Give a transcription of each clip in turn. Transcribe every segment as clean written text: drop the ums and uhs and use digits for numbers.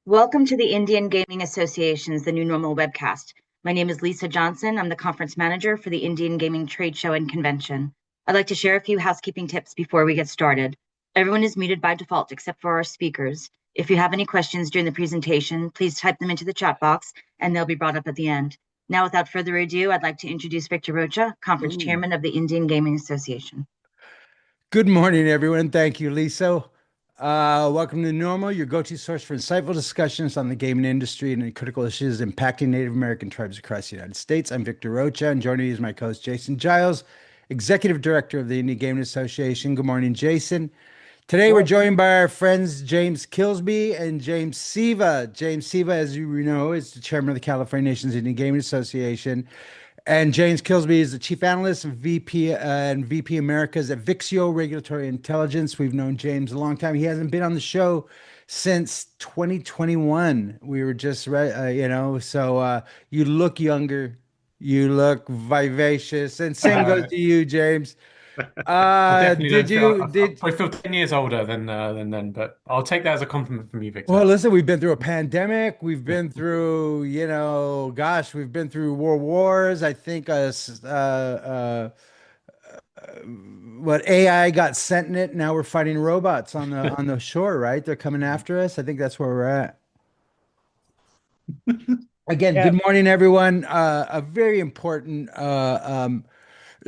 Welcome to the Indian Gaming Association's The New Normal webcast. My name is Lisa Johnson. I'm the conference manager for the Indian Gaming Trade Show and Convention. I'd like to share a few housekeeping tips before we get started. Everyone is muted by default except for our speakers. If you have any questions during the presentation, please type them into the chat box and they'll be brought up at the end. Now, without further ado, I'd like to introduce Victor Rocha, conference chairman of the Indian Gaming Association. Good morning, everyone. Thank you, Lisa. Welcome to Normal, your go-to source for insightful discussions on the gaming industry and the critical issues impacting Native American tribes across the United States. I'm Victor Rocha, and joining me is my co-host Jason Giles, Executive Director of the Indian Gaming Association. Good morning, Jason. Today, we're joined by our friends James Kilsby and James Siva. James Siva, as you know, is the chairman of the California Nations Indian Gaming Association. And James Kilsby is the chief analyst and VP Americas at Vixio Regulatory Intelligence. We've known James a long time. He hasn't been on the show since 2021. We were just, so you look younger, you look vivacious, and same goes to you, James. I definitely Did don't feel. you I did probably feel 10 years older than then, but I'll take that as a compliment from you, Well, Victor. listen, we've been through a pandemic. We've been through, we've been through world wars. I think what AI got sent in it. Now we're fighting robots on the shore, right? They're coming after us. I think that's where we're at. Again, Yeah, good morning, everyone. A very important.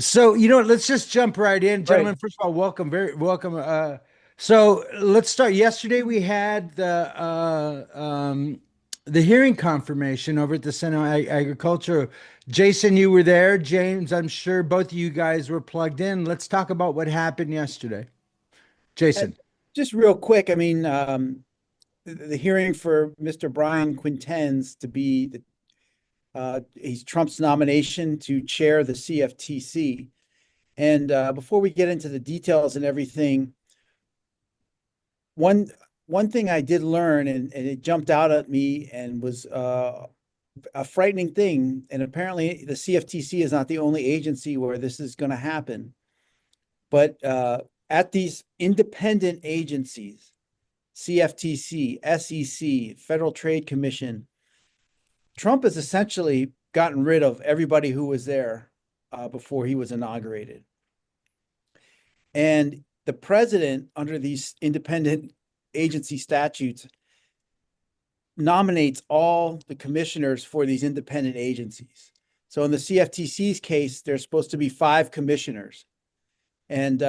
So let's just jump right in, right. gentlemen. First of all, welcome, very welcome. So let's start. Yesterday we had the hearing confirmation over at the Senate Agriculture. Jason, you were there. James, I'm sure both of you guys were plugged in. Let's talk about what happened yesterday. Uh, Jason. Just real quick, I mean, the hearing for Mr. Brian Quintenz to be he's Trump's nomination to chair the CFTC. And before we get into the details and everything, one one thing I did learn, and it jumped out at me and was a frightening thing. And apparently, the CFTC is not the only agency where this is going to happen. But at these independent agencies, CFTC, SEC, Federal Trade Commission, Trump has essentially gotten rid of everybody who was there before he was inaugurated. And the president, under these independent agency statutes, nominates all the commissioners for these independent agencies. So in the CFTC's case, there's supposed to be 5 commissioners. And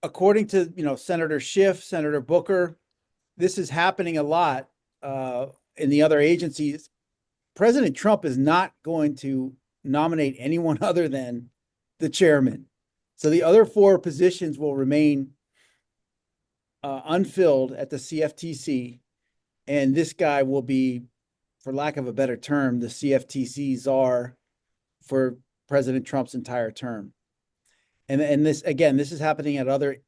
according to Senator Schiff, Senator Booker, this is happening a lot in the other agencies. President Trump is not going to nominate anyone other than the chairman. So the other 4 positions will remain unfilled at the CFTC, and this guy will be, for lack of a better term, the CFTC czar for President Trump's entire term. And this, again, this is happening at other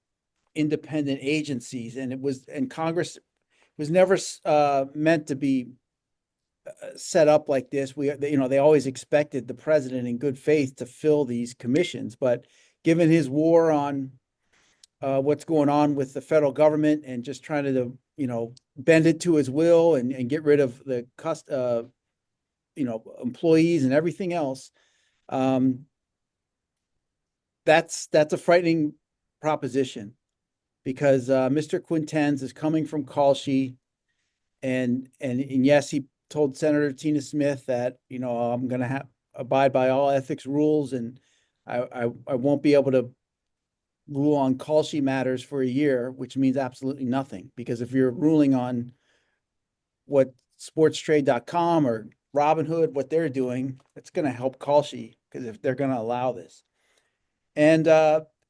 independent agencies, and Congress was never meant to be set up like this. They always expected the president in good faith to fill these commissions, but given his war on what's going on with the federal government and just trying to bend it to his will and get rid of the employees and everything else, that's a frightening proposition, because Mr. Quintenz is coming from Kalshi, and yes, he told Senator Tina Smith that I'm going to abide by all ethics rules, and I won't be able to rule on Kalshi matters for a year, which means absolutely nothing, because if you're ruling on what sportstrade.com or Robinhood, what they're doing, it's going to help Kalshi, because if they're going to allow this. And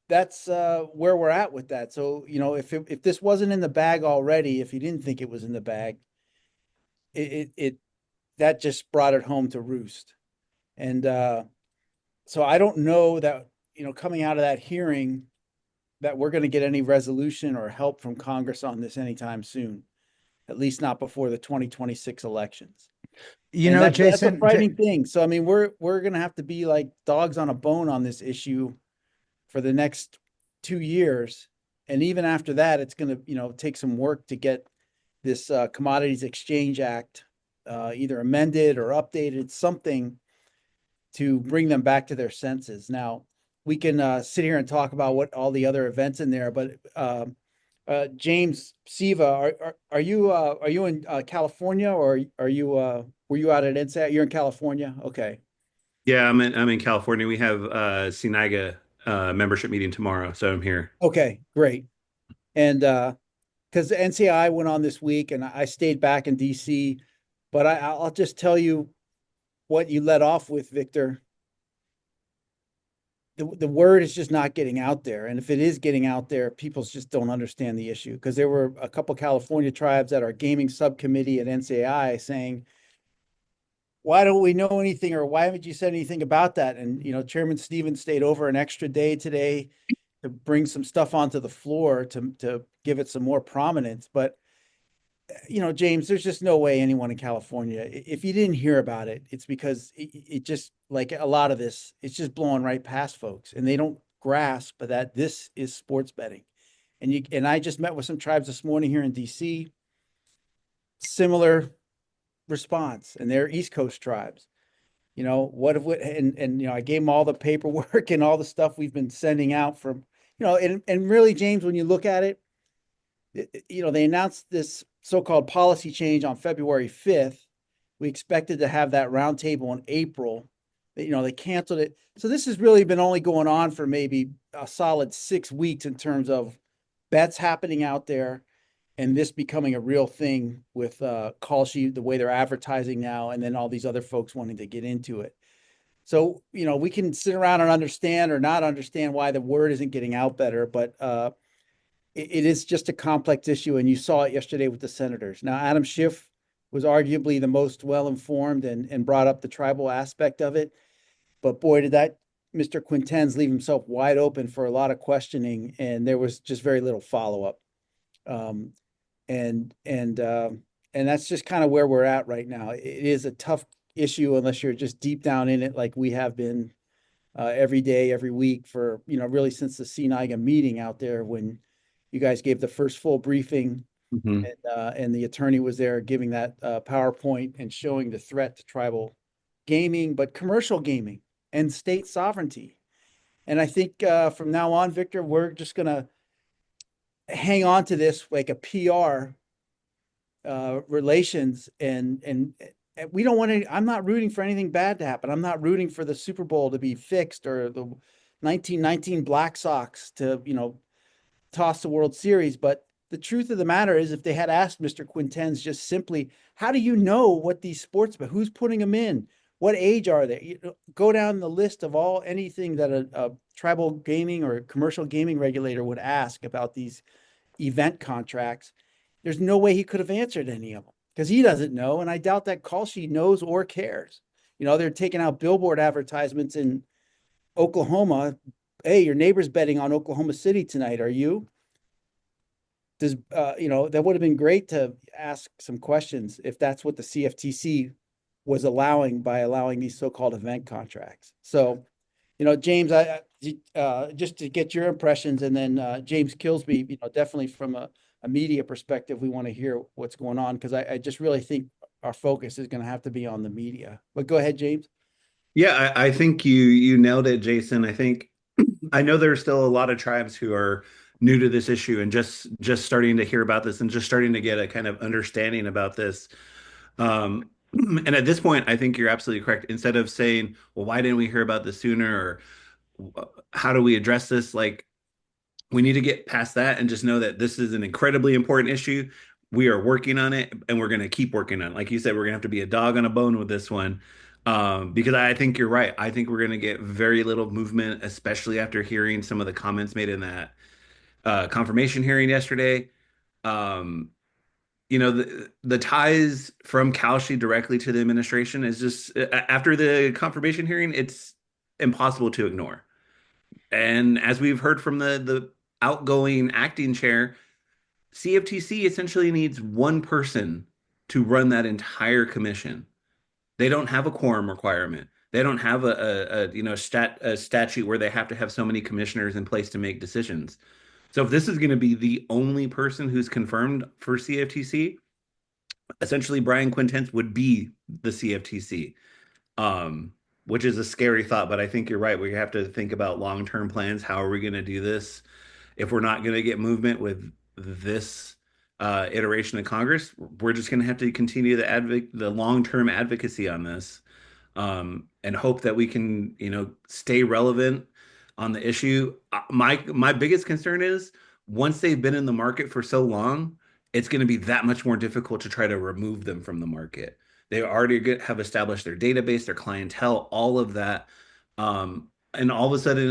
that's where we're at with that. So, if this wasn't in the bag already, if you didn't think it was in the bag, it that just brought it home to roost. And so I don't know that, coming out of that hearing, that we're going to get any resolution or help from Congress on this anytime soon, at least not before the 2026 elections. Jason, that's a frightening thing. So, I mean, we're going to have to be like dogs on a bone on this issue for the next 2 years. And even after that, it's going to, take some work to get this Commodities Exchange Act, either amended or updated, something to bring them back to their senses. Now, we can sit here and talk about what all the other events in there, but James Siva, are you in California, or are you were you out at NSA? You're in California, okay? Yeah, I'm in California. We have CNIGA membership meeting tomorrow, so I'm here. Okay, great. And because the NCI went on this week, and I stayed back in DC, but I'll just tell you what you led off with, Victor. The word is just not getting out there, and if it is getting out there, people just don't understand the issue. Because there were a couple California tribes at our gaming subcommittee at NCI saying, why don't we know anything, or why haven't you said anything about that? And Chairman Stevens stayed over an extra day today to bring some stuff onto the floor to give it some more prominence. But James, there's just no way anyone in California, if you didn't hear about it, it's because it just, like a lot of this, it's just blowing right past folks, and they don't grasp that this is sports betting. And I just met with some tribes this morning here in DC, similar response, and they're East Coast tribes. What if and I gave them all the paperwork and all the stuff we've been sending out from, and really, James, when you look at it, they announced this so-called policy change on February 5th. We expected to have that roundtable in April. They canceled it. So this has really been only going on for maybe a solid 6 weeks in terms of bets happening out there, and this becoming a real thing with Kalshi, the way they're advertising now, and then all these other folks wanting to get into it. So, we can sit around and understand or not understand why the word isn't getting out better, but it is just a complex issue, and you saw it yesterday with the senators. Now, Adam Schiff was arguably the most well-informed and brought up the tribal aspect of it, but boy, did that Mr. Quintens leave himself wide open for a lot of questioning, and there was just very little follow-up. And that's just kind of where we're at right now. It is a tough issue unless you're just deep down in it, like we have been every day, every week for, really since the CNIGA meeting out there when you guys gave the first full briefing. Mhm. And the attorney was there giving that PowerPoint and showing the threat to tribal gaming, but commercial gaming and state sovereignty. And I think from now on, Victor, we're just going to hang on to this like a PR relations, and we don't want to. I'm not rooting for anything bad to happen. I'm not rooting for the Super Bowl to be fixed or the 1919 Black Sox to toss the World Series. But the truth of the matter is, if they had asked Mr. Quintens just simply, how do you know what these sports, but who's putting them in? What age are they? Go down the list of anything that a tribal gaming or commercial gaming regulator would ask about these event contracts. There's no way he could have answered any of them because he doesn't know. And I doubt that Kalshi knows or cares. They're taking out billboard advertisements in Oklahoma. Hey, your neighbor's betting on Oklahoma City tonight. Are you? That would have been great to ask some questions if that's what the CFTC was allowing by allowing these so-called event contracts. So, James, I just to get your impressions, and then James Kilsby, definitely from a media perspective, we want to hear what's going on, because I just really think our focus is going to have to be on the media. But go ahead, James. Yeah, I think you nailed it, Jason. I know there's still a lot of tribes who are new to this issue and just starting to hear about this and just starting to get a kind of understanding about this. And at this point, I think you're absolutely correct. Instead of saying, well, why didn't we hear about this sooner? Or how do we address this? Like, we need to get past that and just know that this is an incredibly important issue. We are working on it, and we're going to keep working on it. Like you said, we're going to have to be a dog on a bone with this one. Because I think you're right. I think we're going to get very little movement, especially after hearing some of the comments made in that confirmation hearing yesterday. The ties from Kalshi directly to the administration is just, after the confirmation hearing, it's impossible to ignore. And as we've heard from the outgoing acting chair, CFTC essentially needs one person to run that entire commission. They don't have a quorum requirement. They don't have a statute where they have to have so many commissioners in place to make decisions. So if this is going to be the only person who's confirmed for CFTC, essentially Brian Quintenz would be the CFTC, um, which is a scary thought. But I think you're right. We have to think about long-term plans. How are we going to do this? If we're not going to get movement with this iteration of Congress, we're just going to have to continue the long-term advocacy on this, and hope that we can, stay relevant on the issue. My biggest concern is once they've been in the market for so long, it's going to be that much more difficult to try to remove them from the market. They already have established their database, their clientele, all of that, and all of a sudden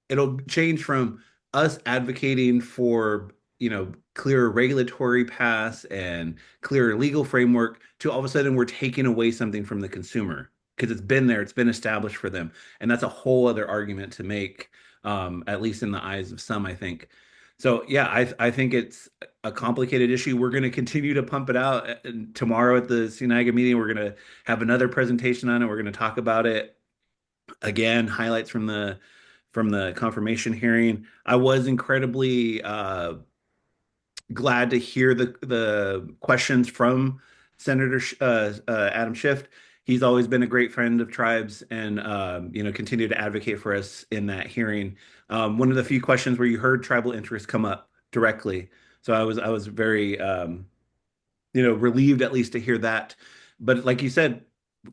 it'll change from us advocating for, clearer regulatory paths and clearer legal framework to all of a sudden we're taking away something from the consumer because it's been there, it's been established for them. And that's a whole other argument to make, at least in the eyes of some, I think. So yeah, I think it's a complicated issue. We're going to continue to pump it out. Tomorrow at the CNIGA meeting, we're going to have another presentation on it. We're going to talk about it again, highlights from the confirmation hearing. I was incredibly glad to hear the questions from Senator Adam Schiff. He's always been a great friend of tribes, and continued to advocate for us in that hearing. One of the few questions where you heard tribal interests come up directly, so I was very relieved at least to hear that. But like you said,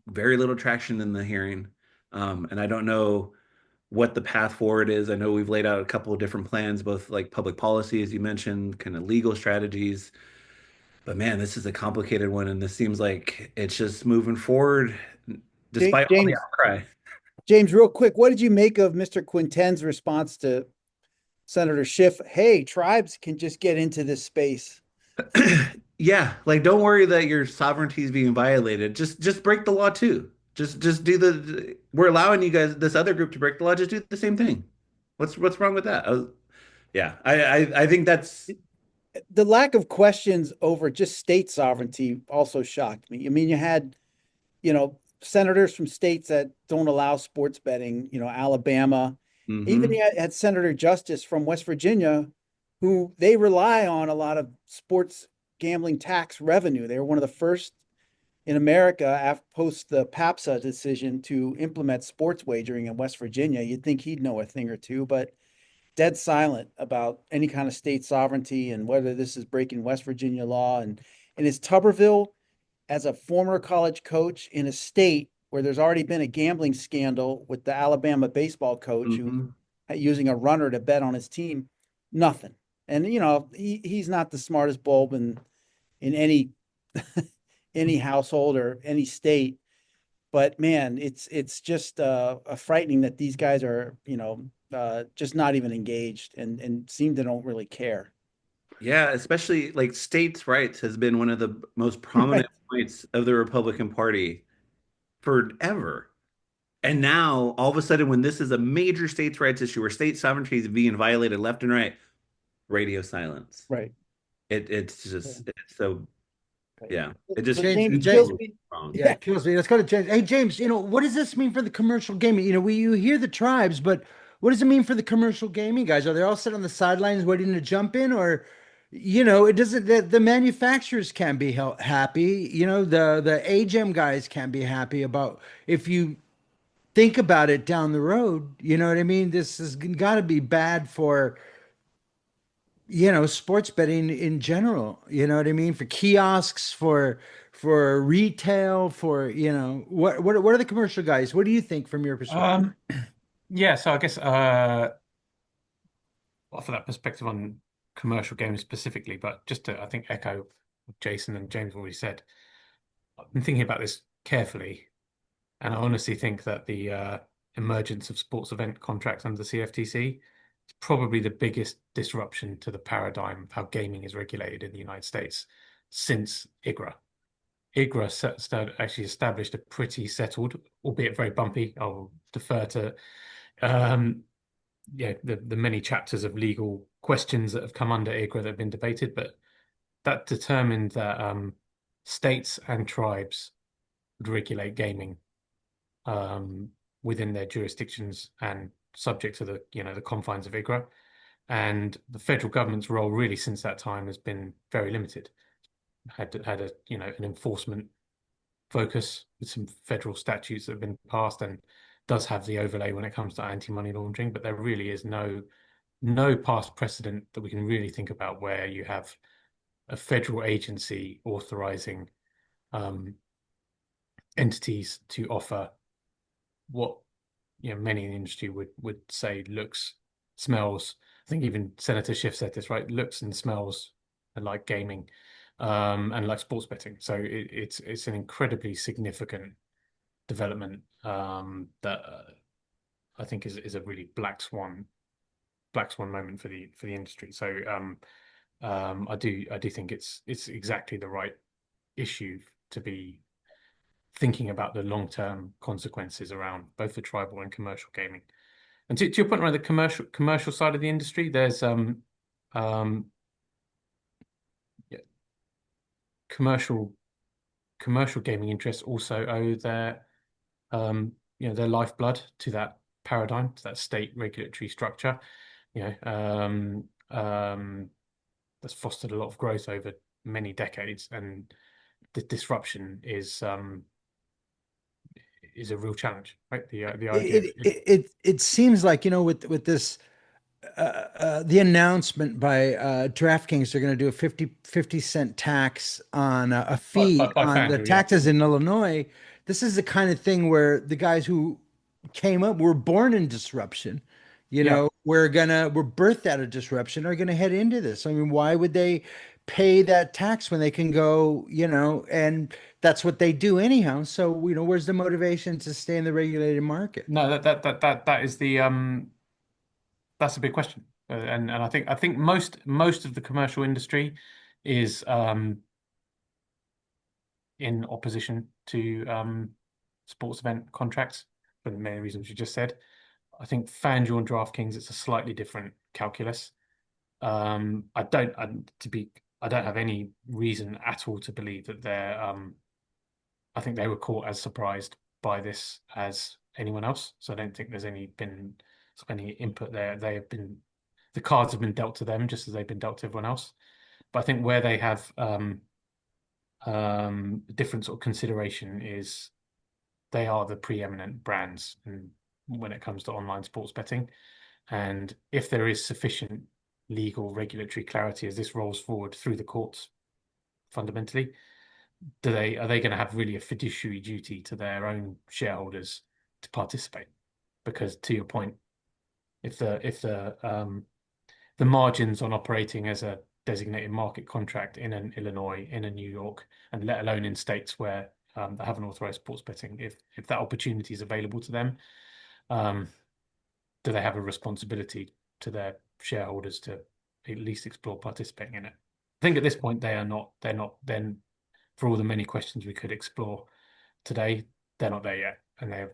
very little traction in the hearing, and I don't know what the path forward is. I know we've laid out a couple of different plans, both like public policy, as you mentioned, kind of legal strategies. But man, this is a complicated one, and this seems like it's just moving forward despite all the James, outcry. James, real quick, what did you make of Mr. Quintenz's response to Senator Schiff? Hey, tribes can just get into this space. Yeah, like don't worry that your sovereignty is being violated. Just break the law too. Just do we're allowing you guys, this other group, to break the law. Just do the same thing. What's wrong with that? Yeah, I think that's The lack of questions over just state sovereignty also shocked me. I mean, you had, senators from states that don't allow sports betting, Alabama. Even mhm. you had Senator Justice from West Virginia, who they rely on a lot of sports gambling tax revenue. They were one of the first in America after post the PAPSA decision to implement sports wagering in West Virginia. You'd think he'd know a thing or two, but dead silent about any kind of state sovereignty and whether this is breaking West Virginia law. And is Tuberville, as a former college coach in a state where there's already been a gambling scandal with the Alabama baseball coach who Mhm. using a runner to bet on his team, nothing. And he's not the smartest bulb in any any household or any state. But man, it's just a frightening that these guys are just not even engaged and seem to don't really care. Yeah, especially like states' rights has been one of the most Right. prominent points of the Republican Party forever. And now, all of a sudden, when this is a major states' rights issue where state sovereignty is being violated left and right, radio silence. Right. It's Yeah. just it's so Right. yeah. It just But James, James it's James, so Kilsby, wrong. yeah, yeah. Kilsby. Let's go to James. Hey, James, what does this mean for the commercial gaming? You hear the tribes, but what does it mean for the commercial gaming guys? Are they all sitting on the sidelines waiting to jump in, or it doesn't. The manufacturers can't be happy. The AGM guys can't be happy about if you think about it down the road. You know what I mean? This has got to be bad for sports betting in general. You know what I mean? For kiosks, for retail, for what are the commercial guys? What do you think from your perspective? Um, yeah, so I guess offer that perspective on commercial games specifically, but just to, I think, echo what Jason and James already said. I've been thinking about this carefully, and I honestly think that the emergence of sports event contracts under the CFTC is probably the biggest disruption to the paradigm of how gaming is regulated in the United States since IGRA. IGRA actually established a pretty settled, albeit very bumpy. I'll defer to the many chapters of legal questions that have come under IGRA that have been debated, but that determined that states and tribes would regulate gaming within their jurisdictions and subject to the confines of IGRA. And the federal government's role really since that time has been very limited. had a an enforcement focus with some federal statutes that have been passed, and does have the overlay when it comes to anti-money laundering. But there really is no past precedent that we can really think about where you have a federal agency authorizing entities to offer what many in the industry would say looks, smells. I think even Senator Schiff said this, right? Looks and smells like gaming, and like sports betting. So it's an incredibly significant development that I think is a really black swan moment for the industry. So I do think it's exactly the right issue to be thinking about the long-term consequences around both the tribal and commercial gaming. And to your point around the commercial side of the industry, there's commercial gaming interests also owe their their lifeblood to that paradigm, to that state regulatory structure. That's fostered a lot of growth over many decades, and the disruption is a real challenge, right? The idea it seems like, with this the announcement by DraftKings, they're going to do a 50-cent tax on a fee by on the FanDuel, taxes in Illinois. This is the kind of thing where the guys who came up were born in disruption. We're birthed out of disruption, are gonna head into this. I mean, why would they pay that tax when they can go, and that's what they do anyhow. So, where's the motivation to stay in the regulated market? No, that is that's a big question, and I think most of the commercial industry is in opposition to sports event contracts for the many reasons you just said. I think FanDuel and DraftKings, it's a slightly different calculus. I don't have any reason at all to believe that they're. I think they were caught as surprised by this as anyone else. So I don't think there's been any input there. The cards have been dealt to them just as they've been dealt to everyone else. But I think where they have different sort of consideration is they are the preeminent brands when it comes to online sports betting. And if there is sufficient legal regulatory clarity as this rolls forward through the courts, fundamentally, are they going to have really a fiduciary duty to their own shareholders to participate? Because to your point, if the margins on operating as a designated market contract in an Illinois, in a New York, and let alone in states where they haven't authorized sports betting, if that opportunity is available to them, do they have a responsibility to their shareholders to at least explore participating in it? I think at this point they are not. They're not. Then, for all the many questions we could explore today, they're not there yet, and they have.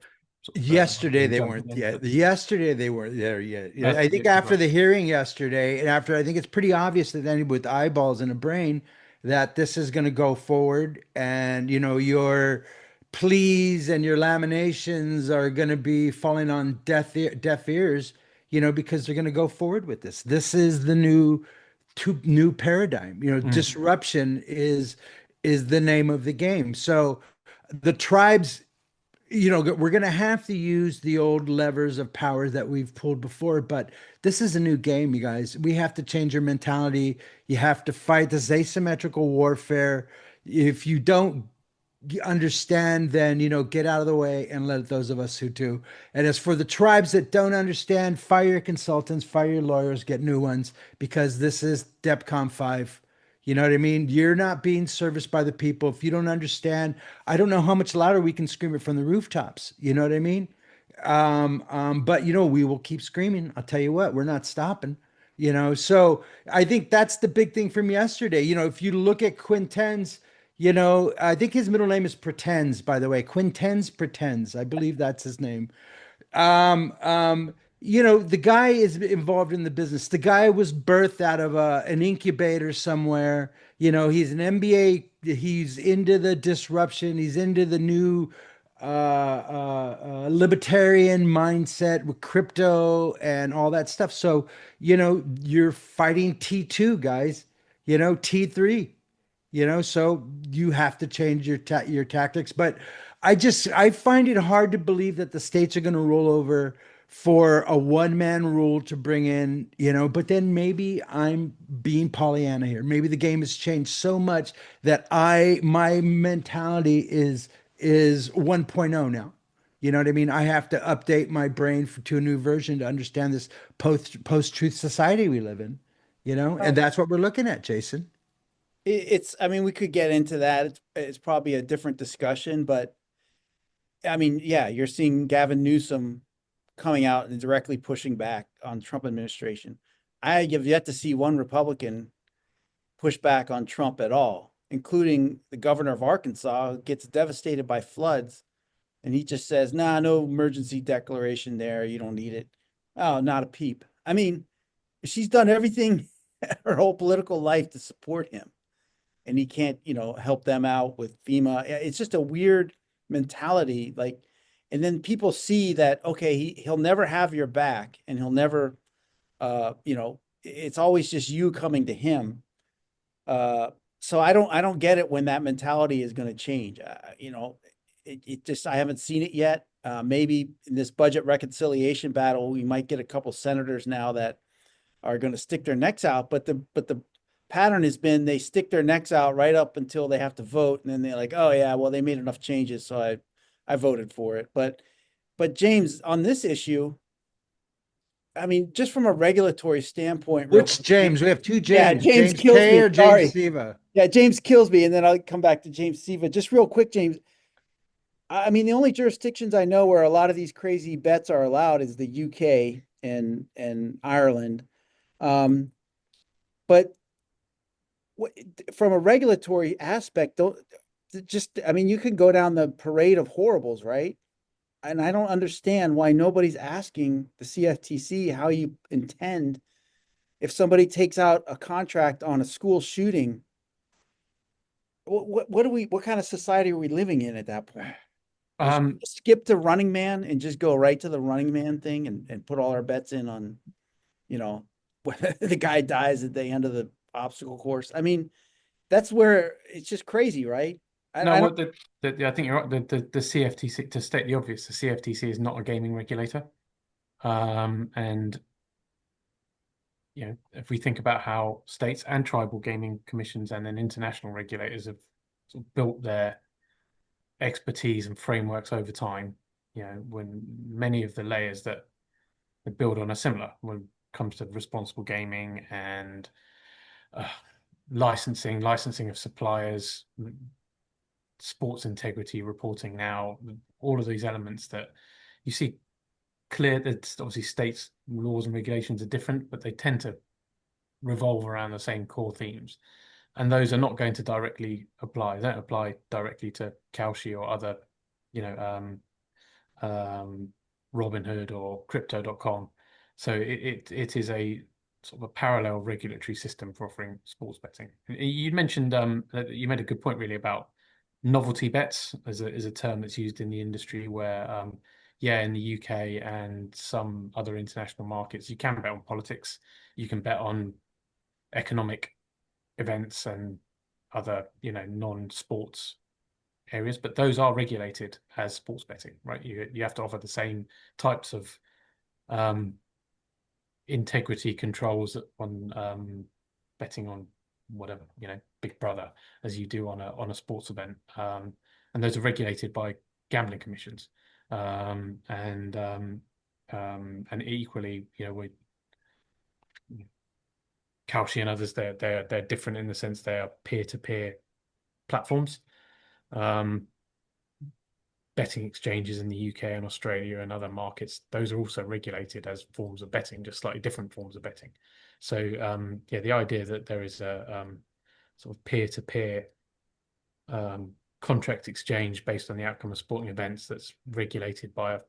Yesterday they weren't yet. Yesterday they weren't there yet. I think after the hearing yesterday, and after, I think it's pretty obvious that anybody with eyeballs and a brain that this is going to go forward, and your pleas and your laminations are going to be falling on deaf ears, because they're going to go forward with this. This is the new paradigm. Disruption is the name of the game. So the tribes, we're going to have to use the old levers of power that we've pulled before, but this is a new game, you guys. We have to change your mentality. You have to fight this asymmetrical warfare. If you don't understand, then, get out of the way and let those of us who do. And as for the tribes that don't understand, fire your consultants, fire your lawyers, get new ones, because this is DEPCON 5. You know what I mean? You're not being serviced by the people. If you don't understand, I don't know how much louder we can scream it from the rooftops. You know what I mean? But we will keep screaming. I'll tell you what, we're not stopping. So I think that's the big thing from yesterday. If you look at Quinten's, I think his middle name is Pretends, by the way. Quinten's Pretends. I believe that's his name. The guy is involved in the business. The guy was birthed out of an incubator somewhere. He's an MBA. He's into the disruption. He's into the new libertarian mindset with crypto and all that stuff. So, you're fighting T2, guys, T3. so you have to change your tactics. But I find it hard to believe that the states are going to roll over for a one-man rule to bring in, but then maybe I'm being Pollyanna here. Maybe the game has changed so much that my mentality is 1.0 now. You know what I mean? I have to update my brain to a new version to understand this post-truth society we live in, and Well, that's what we're looking at, Jason. I mean, we could get into that. It's probably a different discussion, but I mean, yeah, you're seeing Gavin Newsom coming out and directly pushing back on Trump administration. I have yet to see one Republican push back on Trump at all, including the governor of Arkansas, who gets devastated by floods. And he just says, nah, no emergency declaration there. You don't need it. Oh, not a peep. I mean, she's done everything her whole political life to support him. And he can't, help them out with FEMA. It's just a weird mentality. Like, and then people see that, okay, he'll never have your back and he'll never, it's always just you coming to him. So I don't get it when that mentality is going to change. It just, I haven't seen it yet. Maybe in this budget reconciliation battle, we might get a couple senators now that are going to stick their necks out, but the pattern has been they stick their necks out right up until they have to vote, and then they're like, oh yeah, well they made enough changes, so I voted for it. But James, on this issue, I mean, just from a regulatory standpoint, real Which quick, James? We have two yeah, James. James James K or Kilsby, James sorry. Siva? Yeah, James Kilsby, and then I'll come back to James Siva. Just real quick, James. I mean, the only jurisdictions I know where a lot of these crazy bets are allowed is the UK and Ireland. But from a regulatory aspect, don't just, I mean, you can go down the parade of horribles, right? And I don't understand why nobody's asking the CFTC how you intend if somebody takes out a contract on a school shooting. What kind of society are we living in at that point? Skip to Running Man and just go right to the Running Man thing and put all our bets in on, when the guy dies at the end of the obstacle course. I mean, that's where it's just crazy, right? No, I what don't. I think you're right. The CFTC, to state the obvious, the CFTC is not a gaming regulator. And if we think about how states and tribal gaming commissions and then international regulators have sort of built their expertise and frameworks over time, when many of the layers that they build on are similar when it comes to responsible gaming and licensing of suppliers, sports integrity reporting. Now, all of these elements that you see clear, that obviously states' laws and regulations are different, but they tend to revolve around the same core themes. And those are not going to directly apply. They don't apply directly to Kalshi or other, Robinhood or crypto.com. So it is a sort of a parallel regulatory system for offering sports betting. You mentioned you made a good point really about novelty bets as a term that's used in the industry where in the UK and some other international markets, you can bet on politics, you can bet on economic events and other, non-sports areas, but those are regulated as sports betting, right? You have to offer the same types of integrity controls on betting on whatever, Big Brother, as you do on a sports event, and those are regulated by gambling commissions, and equally, we Kalshi and others, they're different in the sense they are peer-to-peer platforms. Betting exchanges in the UK and Australia and other markets, those are also regulated as forms of betting, just slightly different forms of betting. So the idea that there is a sort of peer-to-peer contract exchange based on the outcome of sporting events that's regulated by a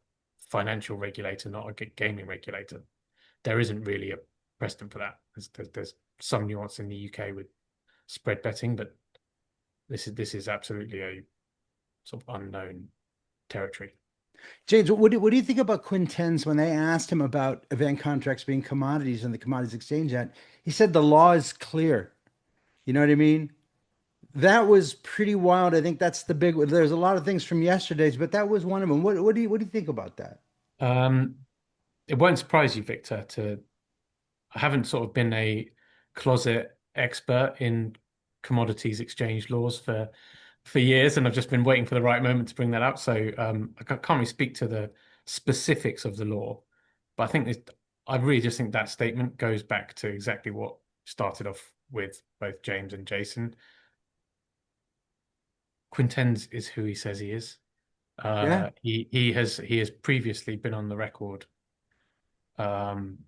financial regulator, not a gaming regulator, there isn't really a precedent for that. There's some nuance in the UK with spread betting, but this is absolutely a sort of unknown territory. James, what do you think about Quinten's when they asked him about event contracts being commodities and the Commodities Exchange Act? He said the law is clear. You know what I mean? That was pretty wild. I think that's the big. There's a lot of things from yesterday's, but that was one of them. What do you think about that? Um, it won't surprise you, Victor, I haven't sort of been a closet expert in commodities exchange laws for years, and I've just been waiting for the right moment to bring that up. So can't really speak to the specifics of the law, but I really just think that statement goes back to exactly what started off with both James and Jason. Quintenz is who he says he is. Yeah. He has previously been on the record um,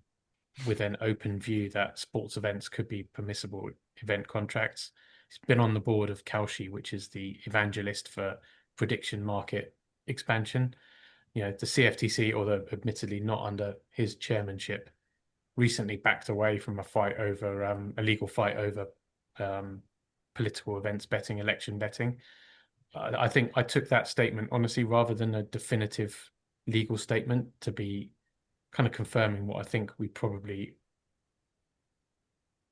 with an open view that sports events could be permissible event contracts. He's been on the board of Kalshi, which is the evangelist for prediction market expansion. The CFTC, although admittedly not under his chairmanship, recently backed away from a legal fight over political events betting, election betting. I think I took that statement honestly, rather than a definitive legal statement, to be kind of confirming what I think we probably,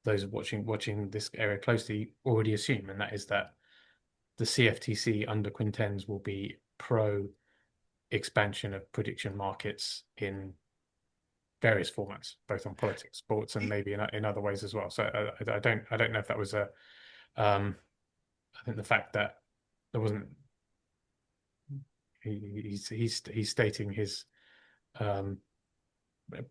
those watching this area closely, already assume, and that is that the CFTC under Quintenz will be pro expansion of prediction markets in various formats, both on politics, sports, and maybe in other ways as well. So I don't know if that was I think the fact that there wasn't he's stating his um,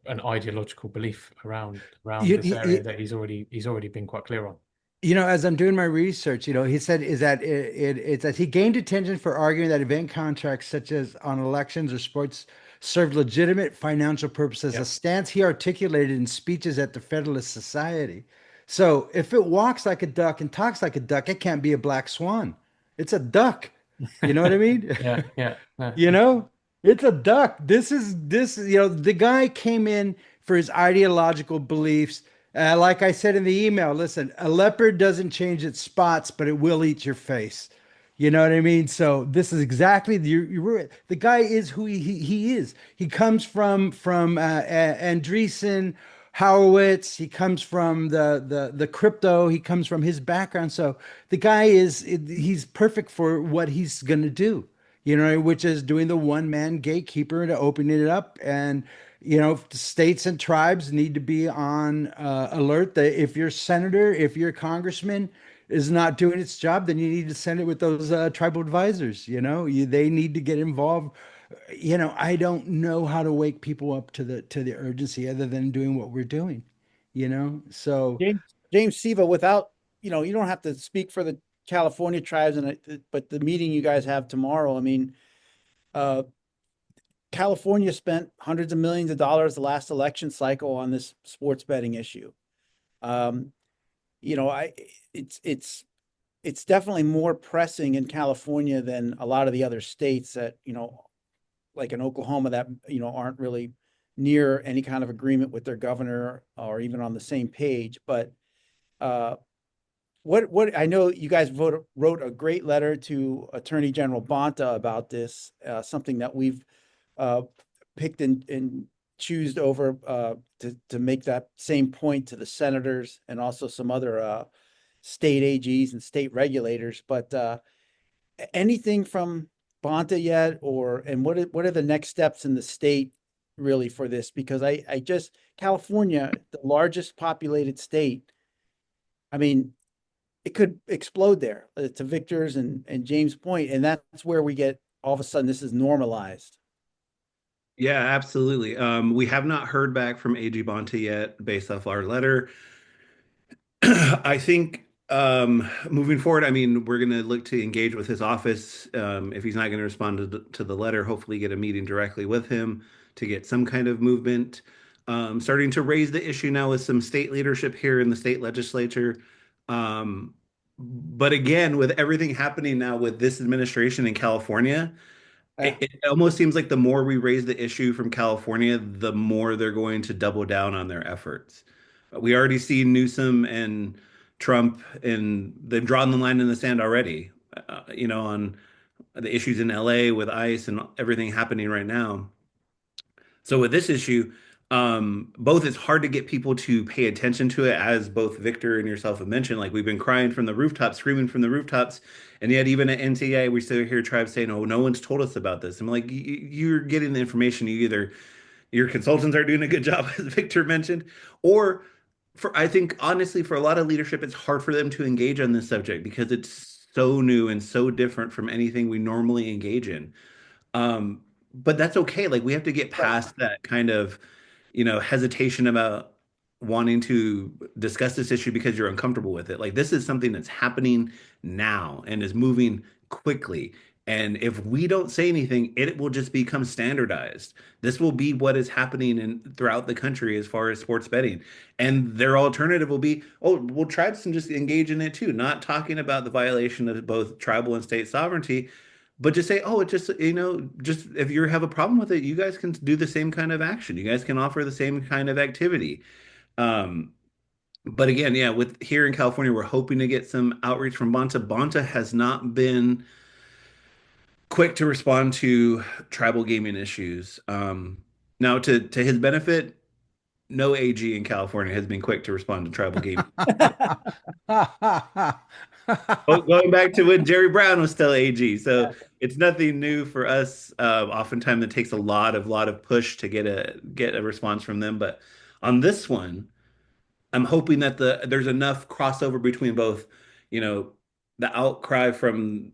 an ideological belief around You, this you, area that he's already been quite clear on. as I'm doing my research, he said is that it's that he gained attention for arguing that event contracts such as on elections or sports serve legitimate financial purposes, a Yep. stance he articulated in speeches at the Federalist Society. So if it walks like a duck and talks like a duck, it can't be a black swan. It's a duck. You know what I mean? Yeah. No. You know, it's a duck. The guy came in for his ideological beliefs. Like I said in the email, listen, a leopard doesn't change its spots, but it will eat your face. You know what I mean? So this is exactly the guy is who he is. He comes from Andreessen Horowitz. He comes from the crypto. He comes from his background. So the guy he's perfect for what he's gonna do. Which is doing the one man gatekeeper to opening it up. And, states and tribes need to be on alert that if your senator, if your congressman is not doing its job, then you need to send it with those tribal advisors. They need to get involved. I don't know how to wake people up to the urgency other than doing what we're doing, so. James Siva, without, you don't have to speak for the California tribes, but the meeting you guys have tomorrow, I mean, California spent hundreds of millions of dollars the last election cycle on this sports betting issue. You know, I it's definitely more pressing in California than a lot of the other states that, like in Oklahoma, that, aren't really near any kind of agreement with their governor or even on the same page. But what I know you guys wrote a great letter to Attorney General Bonta about this, something that we've picked and choosed over to make that same point to the senators and also some other state AGs and state regulators. But anything from Bonta yet, and what are the next steps in the state really for this? Because I just California, the largest populated state, I mean, it could explode there to Victor's and James' point, and that's where we get all of a sudden this is normalized. Yeah, absolutely. We have not heard back from AG Bonta yet based off our letter. I think moving forward, I mean, we're going to look to engage with his office. If he's not going to respond to the letter, hopefully get a meeting directly with him to get some kind of movement. Starting to raise the issue now with some state leadership here in the state legislature. But again, with everything happening now with this administration in California, it almost seems like the more we raise the issue from California, the more they're going to double down on their efforts. We already see Newsom and Trump, and they've drawn the line in the sand already, on the issues in LA with ICE and everything happening right now. So with this issue, Both it's hard to get people to pay attention to it, as both Victor and yourself have mentioned. Like we've been crying from the rooftops, screaming from the rooftops, and yet even at NCAA, we still hear tribes saying, "Oh, no one's told us about this." I'm like, You're getting the information. You either your consultants are doing a good job, as Victor mentioned, or for I think honestly, for a lot of leadership, it's hard for them to engage on this subject because it's so new and so different from anything we normally engage in. But that's okay. Like we have to get Right. past that kind of, hesitation about wanting to discuss this issue because you're uncomfortable with it. Like this is something that's happening now and is moving quickly. And if we don't say anything, it will just become standardized. This will be what is happening throughout the country as far as sports betting. And their alternative will be, oh, well, tribes can just engage in it too, not talking about the violation of both tribal and state sovereignty, but just say, oh, it just, just if you have a problem with it, you guys can do the same kind of action. You guys can offer the same kind of activity. Um, but again, yeah, with here in California, we're hoping to get some outreach from Bonta. Bonta has not been quick to respond to tribal gaming issues. Now, to his benefit, no AG in California has been quick to respond to tribal gaming. Going back to when Jerry Brown was still AG, so it's nothing new for us. Oftentimes, it takes a lot of push to get a response from them. But on this one, I'm hoping that there's enough crossover between both, you know, the outcry from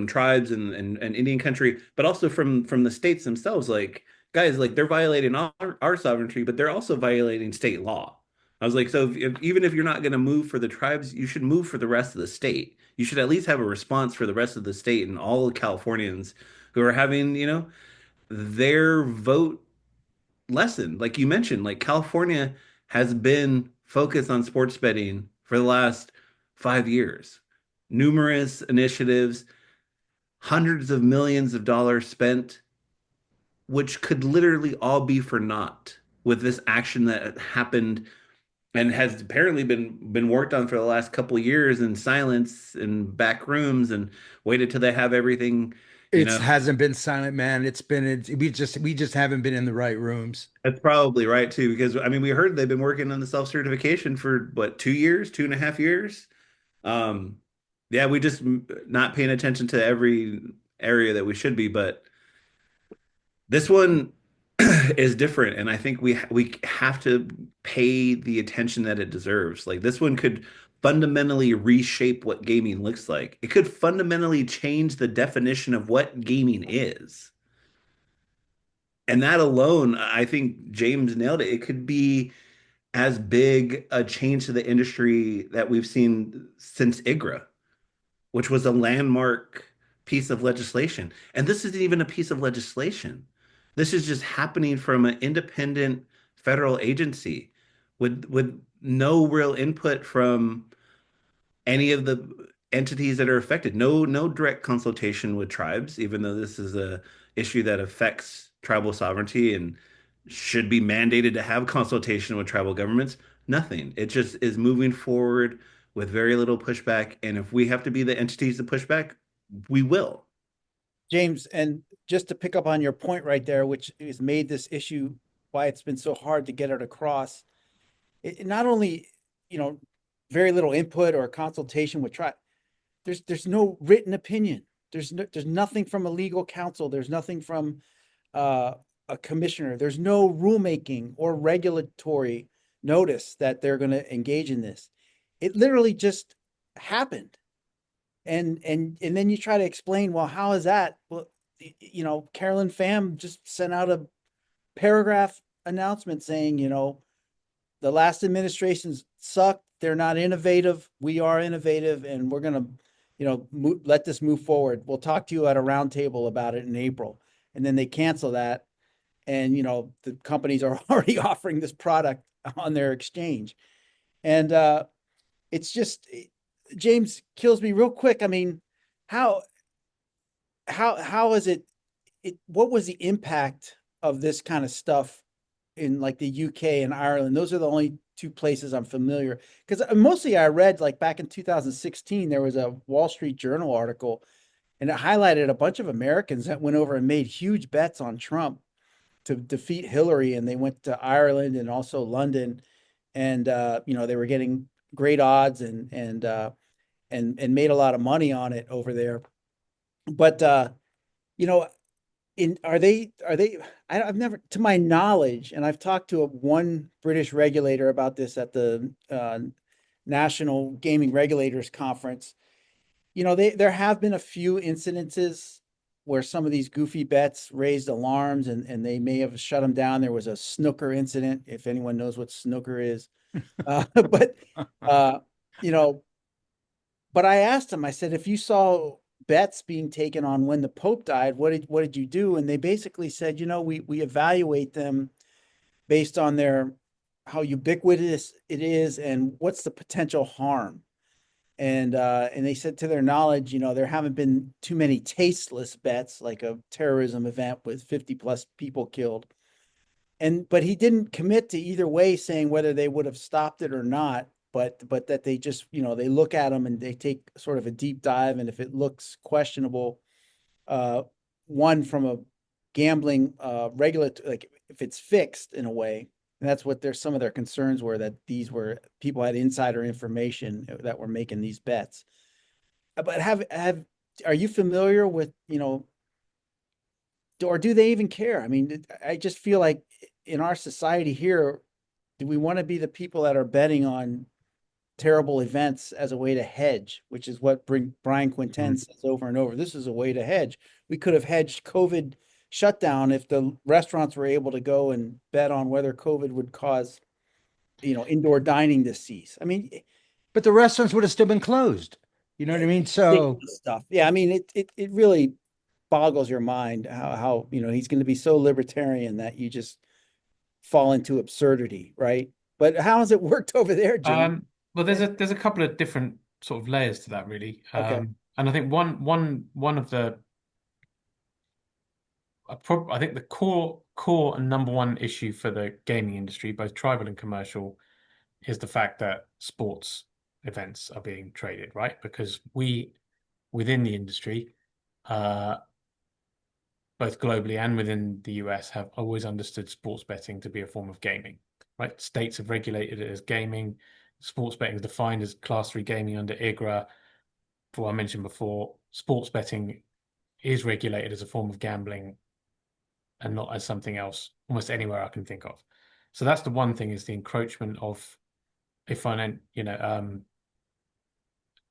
tribes and Indian country, but also from the states themselves. Like, guys, like they're violating our sovereignty, but they're also violating state law. I was like, so even if you're not going to move for the tribes, you should move for the rest of the state. You should at least have a response for the rest of the state and all the Californians who are having, their vote lesson. Like you mentioned, like California has been focused on sports betting for the last 5 years. Numerous initiatives, hundreds of millions of dollars spent, which could literally all be for naught with this action that happened and has apparently been worked on for the last couple of years in silence in back rooms and waited till they have everything, you It know. hasn't been silent, man. We just haven't been in the right rooms. That's probably right too, because I mean we heard they've been working on the self-certification for what, 2 years, 2.5 years. Um, yeah, we just not paying attention to every area that we should be, but this one is different, and I think we have to pay the attention that it deserves. Like this one could fundamentally reshape what gaming looks like. It could fundamentally change the definition of what gaming is. And that alone, I think James nailed it. It could be as big a change to the industry that we've seen since IGRA, which was a landmark piece of legislation. And this isn't even a piece of legislation. This is just happening from an independent federal agency with no real input from any of the entities that are affected. No direct consultation with tribes, even though this is a issue that affects tribal sovereignty and should be mandated to have consultation with tribal governments. Nothing. It just is moving forward with very little pushback. And if we have to be the entities to push back, we will. James, and just to pick up on your point right there, which has made this issue why it's been so hard to get it across. It not only, very little input or consultation with tribe. There's no written opinion. There's nothing from a legal counsel. There's nothing from a commissioner. There's no rulemaking or regulatory notice that they're going to engage in this. It literally just happened. And then you try to explain, well, how is that? Well, Carolyn Pham just sent out a paragraph announcement saying, the last administrations sucked. They're not innovative. We are innovative, and we're going to, let this move forward. We'll talk to you at a roundtable about it in April. And then they cancel that. And, the companies are already offering this product on their exchange. And it's just, James Kilsby, real quick. I mean, how is it, what was the impact of this kind of stuff in like the UK and Ireland? Those are the only two places I'm familiar, because mostly I read, like back in 2016, there was a Wall Street Journal article and it highlighted a bunch of Americans that went over and made huge bets on Trump. to defeat Hillary, and they went to Ireland and also London, and they were getting great odds and made a lot of money on it over there. But you know, are they I've never, to my knowledge, and I've talked to one British regulator about this at the National Gaming Regulators Conference. There have been a few incidences where some of these goofy bets raised alarms, and they may have shut them down. There was a snooker incident, if anyone knows what snooker is. But you know, but I asked him, I said, if you saw bets being taken on when the Pope died, what did you do? And they basically said, we evaluate them based on how ubiquitous it is and what's the potential harm. And they said, to their knowledge, there haven't been too many tasteless bets, like a terrorism event with 50 plus people killed. But he didn't commit to either way, saying whether they would have stopped it or not. But that they just, they look at them and they take sort of a deep dive, and if it looks questionable, one from a gambling regulatory, like if it's fixed in a way, and that's what some of their concerns were, that these were people had insider information that were making these bets. But are you familiar with, or do they even care? I mean, I just feel like in our society here, do we want to be the people that are betting on terrible events as a way to hedge, which is what Brian Quinten says over and over. This is a way to hedge. We could have hedged COVID shutdown if the restaurants were able to go and bet on whether COVID would cause, indoor dining to cease. I mean, but the restaurants would have still been closed. You know what I mean? So stuff. Yeah, I mean, it really boggles your mind how he's going to be so libertarian that you just fall into absurdity, right? But how has it worked over there, Jim? Well, there's a couple of different sort of layers to that, really. Okay. And I think one of the I think the core and number one issue for the gaming industry, both tribal and commercial, is the fact that sports events are being traded, right? Because we, within the industry, both globally and within the US, have always understood sports betting to be a form of gaming, right? States have regulated it as gaming. Sports betting is defined as Class 3 gaming under IGRA. For what I mentioned before, sports betting is regulated as a form of gambling and not as something else almost anywhere I can think of. So that's the one thing, is the encroachment of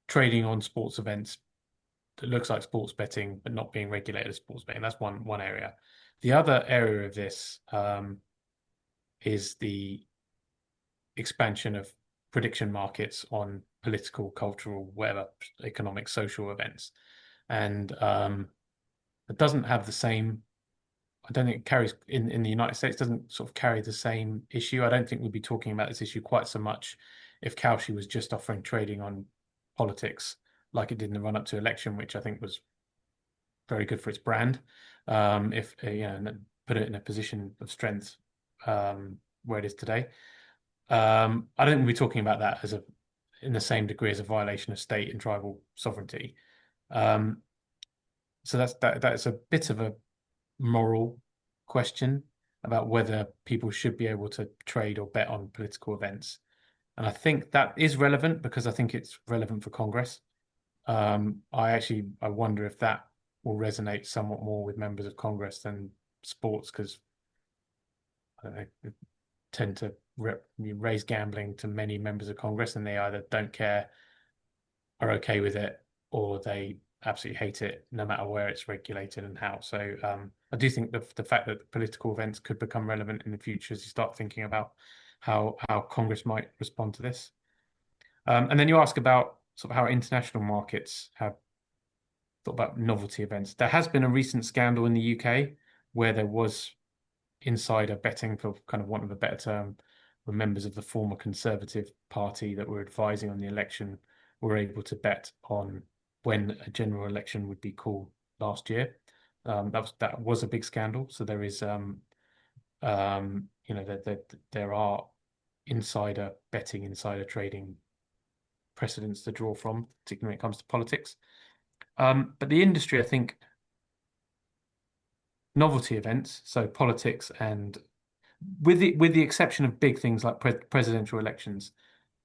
trading on sports events that looks like sports betting but not being regulated as sports betting. That's one area. The other area of this is the expansion of prediction markets on political, cultural, whatever, economic, social events. And it doesn't have the same, I don't think it carries, in the United States, doesn't sort of carry the same issue. I don't think we'd be talking about this issue quite so much if Kalshi was just offering trading on politics like it did in the run-up to election, which I think was very good for its brand. And then put it in a position of strength where it is today. I don't think we'll be talking about that in the same degree as a violation of state and tribal sovereignty. So that's a bit of a moral question about whether people should be able to trade or bet on political events. And I think that is relevant because I think it's relevant for Congress. I wonder if that will resonate somewhat more with members of Congress than sports, because I don't know, they tend to raise gambling to many members of Congress, and they either don't care, are okay with it, or they absolutely hate it, no matter where it's regulated and how. So I do think the fact that political events could become relevant in the future as you start thinking about how Congress might respond to this. And then you ask about sort of how international markets have thought about novelty events. There has been a recent scandal in the UK where there was insider betting, for kind of want of a better term, where members of the former Conservative Party that were advising on the election were able to bet on when a general election would be called last year. That was a big scandal. So there is, there are insider betting, insider trading precedents to draw from, particularly when it comes to politics. But the industry, I think, novelty events, so politics, and with the exception of big things like presidential elections,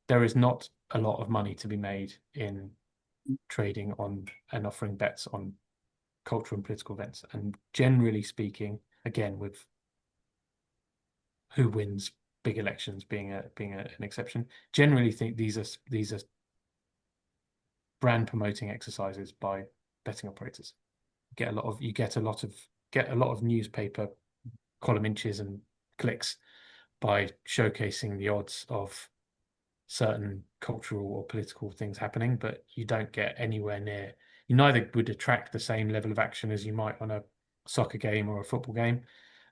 there is not a lot of money to be made in trading on and offering bets on cultural and political events. And generally speaking, again, with who wins big elections being an exception, generally think these are brand promoting exercises by betting operators. You get a lot of newspaper column inches and clicks by showcasing the odds of certain cultural or political things happening, but you don't get anywhere near. You neither would attract the same level of action as you might on a soccer game or a football game,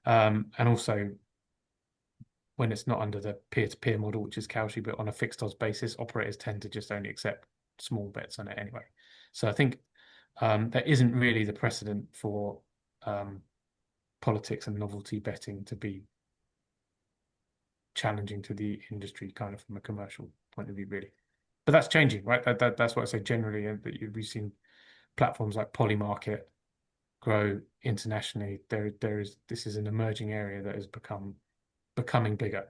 and also when it's not under the peer-to-peer model, which is Kalshi, but on a fixed odds basis, operators tend to just only accept small bets on it anyway. So I think there isn't really the precedent for politics and novelty betting to be challenging to the industry kind of from a commercial point of view, really. But that's changing, right? That's what I say generally. We've seen platforms like Polymarket grow internationally. This is an emerging area that has becoming bigger,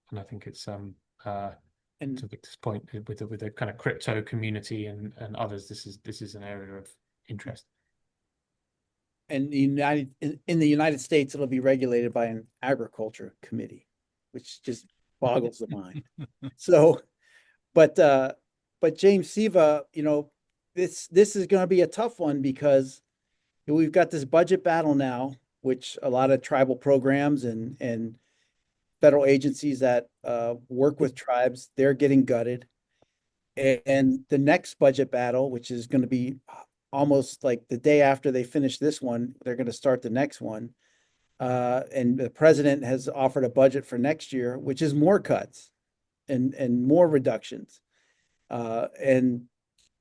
and I think it's and to Victor's point with the kind of crypto community and others. This is an area of interest. And in the United States, it'll be regulated by an agriculture committee, which just boggles the mind. So, but James Siva, this is going to be a tough one because we've got this budget battle now, which a lot of tribal programs and federal agencies that work with tribes, they're getting gutted. And the next budget battle, which is going to be almost like the day after they finish this one, they're going to start the next one. And the president has offered a budget for next year, which is more cuts and more reductions. And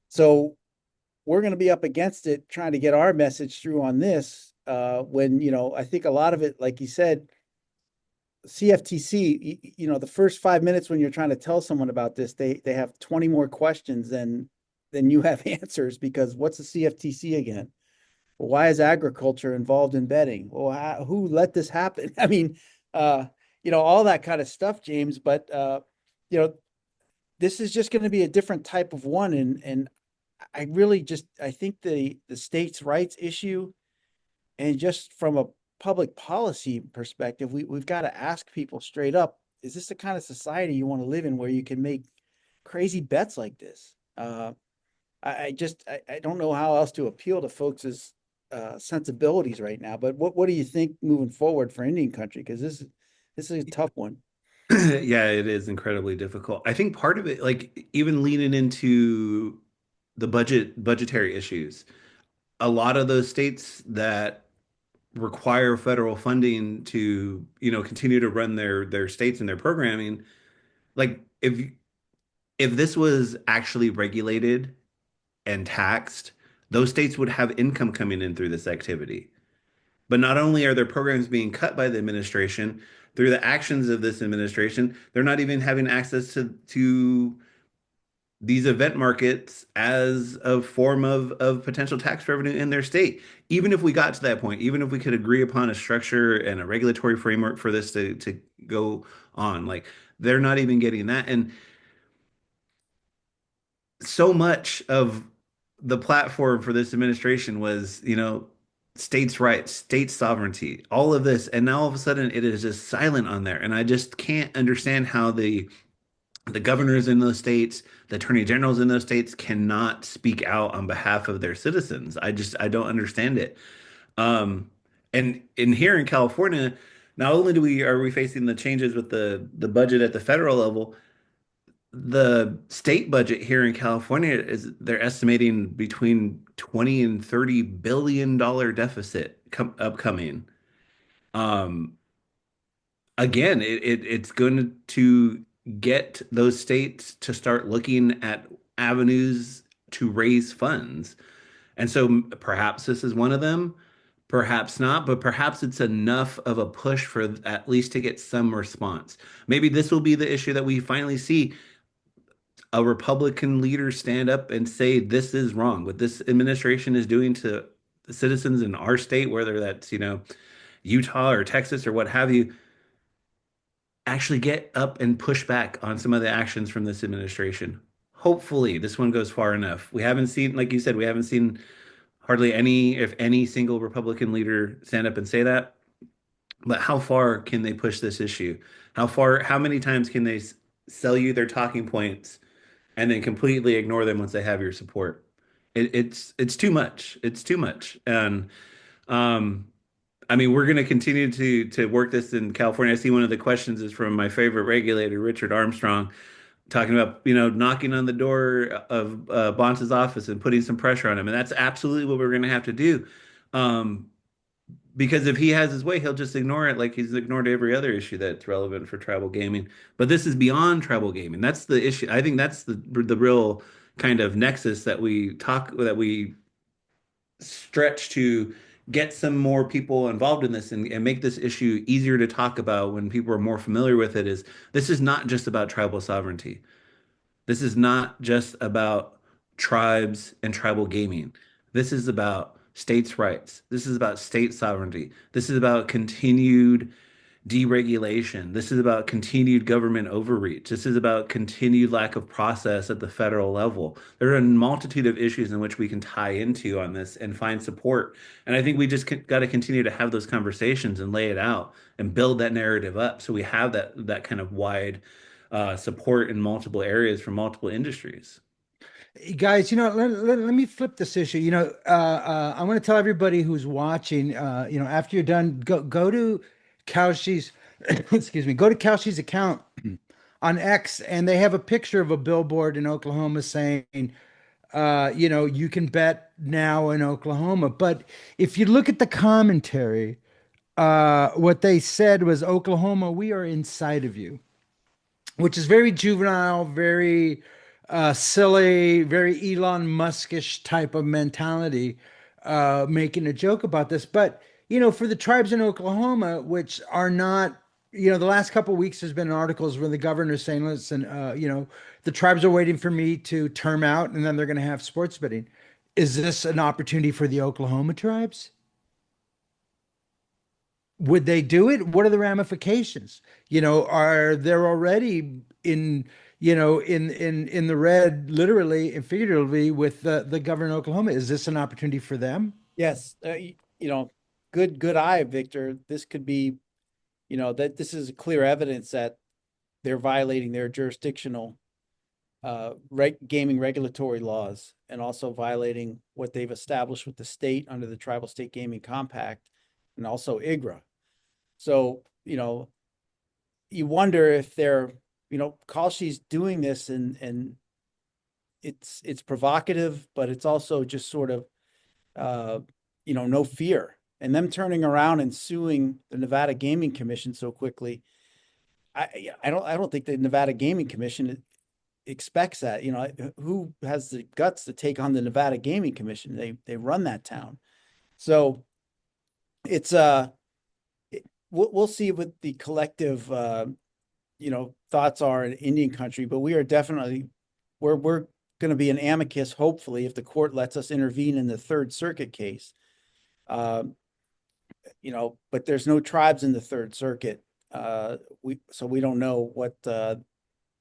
so we're going to be up against it, trying to get our message through on this. When, I think a lot of it, like you said, CFTC, the first 5 minutes when you're trying to tell someone about this, they have 20 more questions than you have answers, because what's the CFTC again? Well, why is agriculture involved in betting? Well, who let this happen? I mean, all that kind of stuff, James, but this is just going to be a different type of one. And I think the states' rights issue, and just from a public policy perspective, we've got to ask people straight up, is this the kind of society you want to live in where you can make crazy bets like this? I don't know how else to appeal to folks' sensibilities right now, but what do you think moving forward for Indian country? Because this is a tough one. Yeah, it is incredibly difficult. I think part of it, like even leaning into the budgetary issues, a lot of those states that require federal funding to, continue to run their states and their programming, like if this was actually regulated and taxed, those states would have income coming in through this activity. But not only are their programs being cut by the administration, through the actions of this administration, they're not even having access to these event markets as a form of potential tax revenue in their state. Even if we got to that point, even if we could agree upon a structure and a regulatory framework for this to go on, like they're not even getting that. And so much of the platform for this administration was, states' rights, state sovereignty, all of this. And now all of a sudden it is just silent on there. And I just can't understand how the governors in those states, the attorney generals in those states cannot speak out on behalf of their citizens. I don't understand it. And in here in California, not only are we facing the changes with the budget at the federal level, the state budget here in California they're estimating between 20 and 30 billion dollar deficit upcoming. Um, Again, it's going to get those states to start looking at avenues to raise funds. And so perhaps this is one of them, perhaps not, but perhaps it's enough of a push for at least to get some response. Maybe this will be the issue that we finally see a Republican leader stand up and say this is wrong. What this administration is doing to citizens in our state, whether that's, Utah or Texas or what have you, actually get up and push back on some of the actions from this administration. Hopefully, this one goes far enough. We haven't seen, like you said, we haven't seen hardly any, if any, single Republican leader stand up and say that. But how far can they push this issue? How many times can they sell you their talking points and then completely ignore them once they have your support? It's too much. It's too much. And um, I mean, we're going to continue to work this in California. I see one of the questions is from my favorite regulator, Richard Armstrong, talking about, knocking on the door of Bonta's office and putting some pressure on him. And that's absolutely what we're going to have to do. Um, because if he has his way, he'll just ignore it like he's ignored every other issue that's relevant for tribal gaming. But this is beyond tribal gaming. That's the issue. I think that's the real kind of nexus that we stretch to get some more people involved in this and make this issue easier to talk about when people are more familiar with it. Is this is not just about tribal sovereignty. This is not just about tribes and tribal gaming. This is about states' rights. This is about state sovereignty. This is about continued deregulation. This is about continued government overreach. This is about continued lack of process at the federal level. There are a multitude of issues in which we can tie into on this and find support. And I think we just got to continue to have those conversations and lay it out and build that narrative up so we have that kind of wide support in multiple areas from multiple industries. Guys, let me flip this issue. I want to tell everybody who's watching, after you're done, go to Kalshi's, excuse me, go to Kalshi's account on X, and they have a picture of a billboard in Oklahoma saying, you can bet now in Oklahoma. But if you look at the commentary, what they said was, Oklahoma, we are inside of you, which is very juvenile, very silly, very Elon Muskish type of mentality, making a joke about this. But, for the tribes in Oklahoma, which are not, the last couple of weeks, there's been articles where the governor's saying, listen, the tribes are waiting for me to term out and then they're going to have sports betting. Is this an opportunity for the Oklahoma tribes? Would they do it? What are the ramifications? Are there already in the red, literally and figuratively, with the governor of Oklahoma? Is this an opportunity for them? Yes. Good eye, Victor. This could be, that this is clear evidence that they're violating their jurisdictional gaming regulatory laws and also violating what they've established with the state under the Tribal State Gaming Compact and also IGRA. So, you wonder if they're, Kalshi's doing this and it's provocative, but it's also just sort of, no fear. And them turning around and suing the Nevada Gaming Commission so quickly, I don't think the Nevada Gaming Commission expects that. Who has the guts to take on the Nevada Gaming Commission? They run that town. So it's we'll see what the collective thoughts are in Indian country, but we are definitely we're going to be an amicus, hopefully, if the court lets us intervene in the Third Circuit case. But there's no tribes in the Third Circuit. So we don't know what the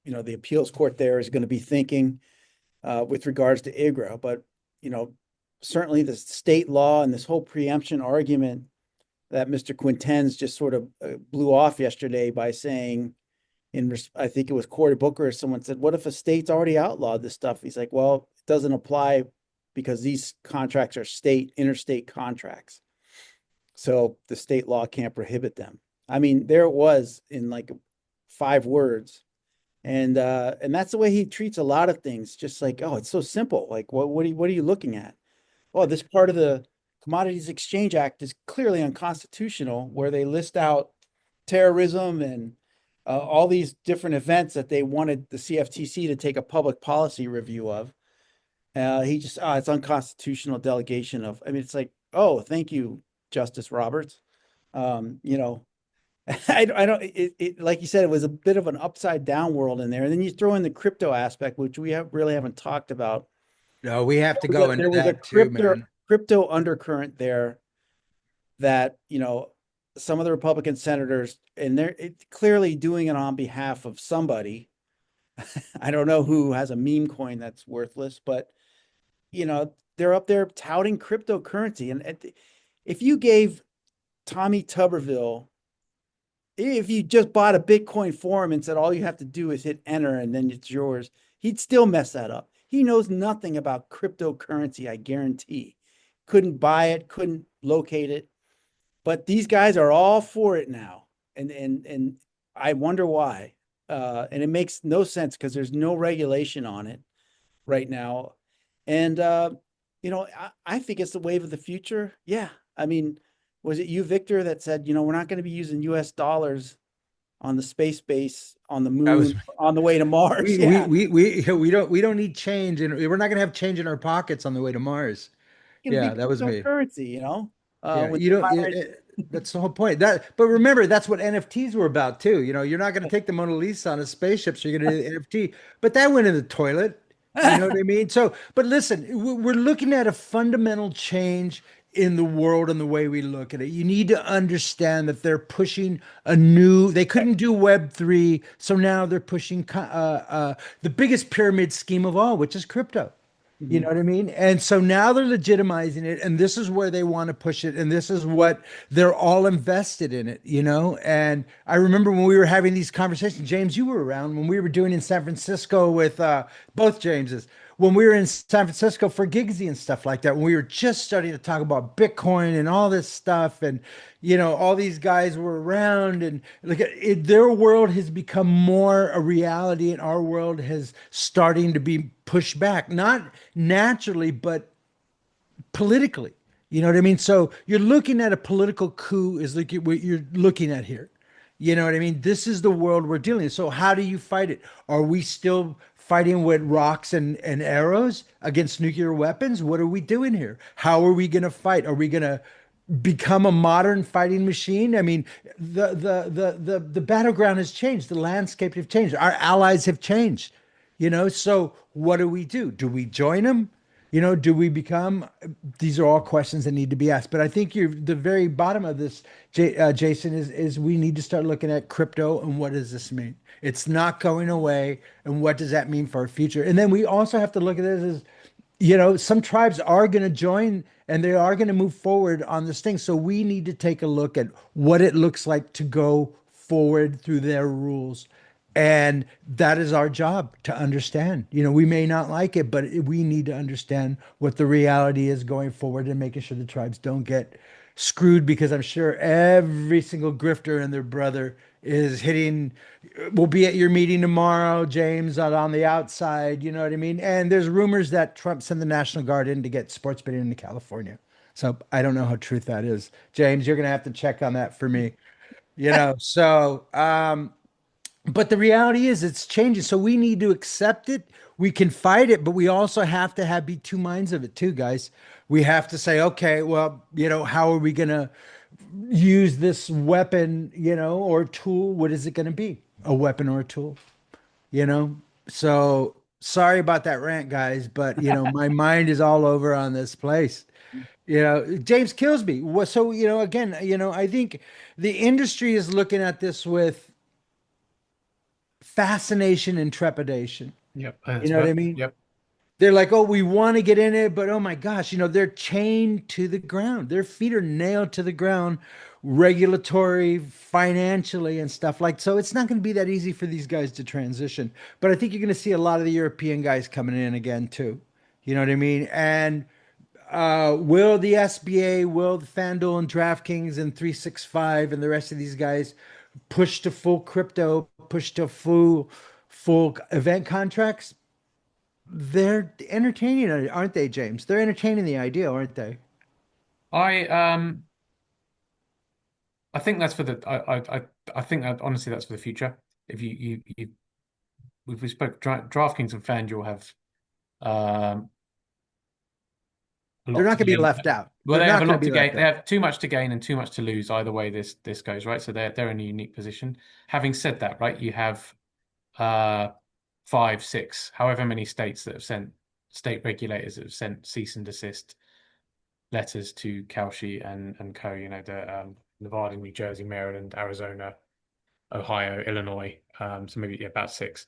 appeals court there is going to be thinking with regards to IGRA. But certainly the state law and this whole preemption argument that Mr. Quintens just sort of blew off yesterday by saying, I think it was Cory Booker or someone said, what if a state's already outlawed this stuff? He's like, well, it doesn't apply because these contracts are interstate contracts. So the state law can't prohibit them. I mean, there it was in like 5 words. And that's the way he treats a lot of things. Just like, oh, it's so simple. Like, what are you looking at? Oh, this part of the Commodities Exchange Act is clearly unconstitutional, where they list out terrorism and all these different events that they wanted the CFTC to take a public policy review of. It's unconstitutional delegation of, it's like, oh, thank you, Justice Roberts. I don't, like you said, it was a bit of an upside down world in there. And then you throw in the crypto aspect, which we really haven't talked about. No, we have to go into that too, man. crypto undercurrent there that, some of the Republican senators, and they're clearly doing it on behalf of somebody. I don't know who has a meme coin that's worthless, but they're up there touting cryptocurrency. And if you gave Tommy Tuberville, if you just bought a Bitcoin for him and said all you have to do is hit enter and then it's yours, he'd still mess that up. He knows nothing about cryptocurrency, I guarantee. Couldn't buy it, couldn't locate it. But these guys are all for it now. And I wonder why. And it makes no sense because there's no regulation on it right now. And I think it's the wave of the future. Yeah. I mean, was it you, Victor, that said, we're not going to be using US dollars on the space base, on the moon, on the way to Mars? We don't need change, and we're not going to have change in our pockets on the way to Mars. Yeah, that was me. Currency, that's the whole point. But remember, that's what NFTs were about too. You're not going to take the Mona Lisa on a spaceship, so you're going to do the NFT. But that went in the toilet. You know what I mean? So, but listen, we're looking at a fundamental change in the world and the way we look at it. You need to understand that they're pushing they couldn't do Web3, so now they're pushing the biggest pyramid scheme of all, which is crypto. You know what I mean? And so now they're legitimizing it, and this is where they want to push it, and this is what they're all invested in it, And I remember when we were having these conversations, James, you were around when we were doing in San Francisco with both Jameses, when we were in San Francisco for Gigsy and stuff like that, when we were just starting to talk about Bitcoin and all this stuff, and all these guys were around, and their world has become more a reality, and our world has starting to be pushed back, not naturally, but politically. You know what I mean? So you're looking at a political coup is like what you're looking at here. You know what I mean? This is the world we're dealing with. So how do you fight it? Are we still fighting with rocks and arrows against nuclear weapons? What are we doing here? How are we going to fight? Are we going to become a modern fighting machine? I mean, the battleground has changed. The landscape have changed. Our allies have changed. So what do we do? Do we join them? Do we become? These are all questions that need to be asked. But I think the very bottom of this, Jason, is we need to start looking at crypto and what does this mean? It's not going away, and what does that mean for our future? And then we also have to look at this as, some tribes are going to join and they are going to move forward on this thing. So we need to take a look at what it looks like to go forward through their rules. And that is our job to understand. We may not like it, but we need to understand what the reality is going forward and making sure the tribes don't get screwed, because I'm sure every single grifter and their brother will be at your meeting tomorrow, James, on the outside. You know what I mean? And there's rumors that Trump sent the National Guard in to get sports betting into California. So I don't know how truth that is. James, you're going to have to check on that for me. But the reality is it's changing. So we need to accept it. We can fight it, but we also have to be two minds of it too, guys. We have to say, okay, well, how are we going to use this weapon, or tool? What is it going to be? A weapon or a tool? So sorry about that rant, guys, but my mind is all over on this place. James Kilsby. So, again, I think the industry is looking at this with fascination and trepidation. Yep. You know what I mean? Yep. They're like, oh, we want to get in it, but oh my gosh, they're chained to the ground. Their feet are nailed to the ground, regulatory, financially, and stuff like. So it's not going to be that easy for these guys to transition. But I think you're going to see a lot of the European guys coming in again too. You know what I mean? And will the SBA, will the FanDuel and DraftKings and 365 and the rest of these guys push to full crypto, push to full event contracts? They're entertaining it, aren't they, James? They're entertaining the idea, aren't they? I think that's for the I think that honestly that's for the future. If we spoke DraftKings and FanDuel have they're not going to be left out. Well, they have a lot to gain. They have too much to gain and too much to lose either way this goes, right? So they're in a unique position. Having said that, right, you have 5, 6, however many states that have sent state regulators that have sent cease and desist letters to Kalshi and co. The Nevada, New Jersey, Maryland, Arizona, Ohio, Illinois. So maybe about 6.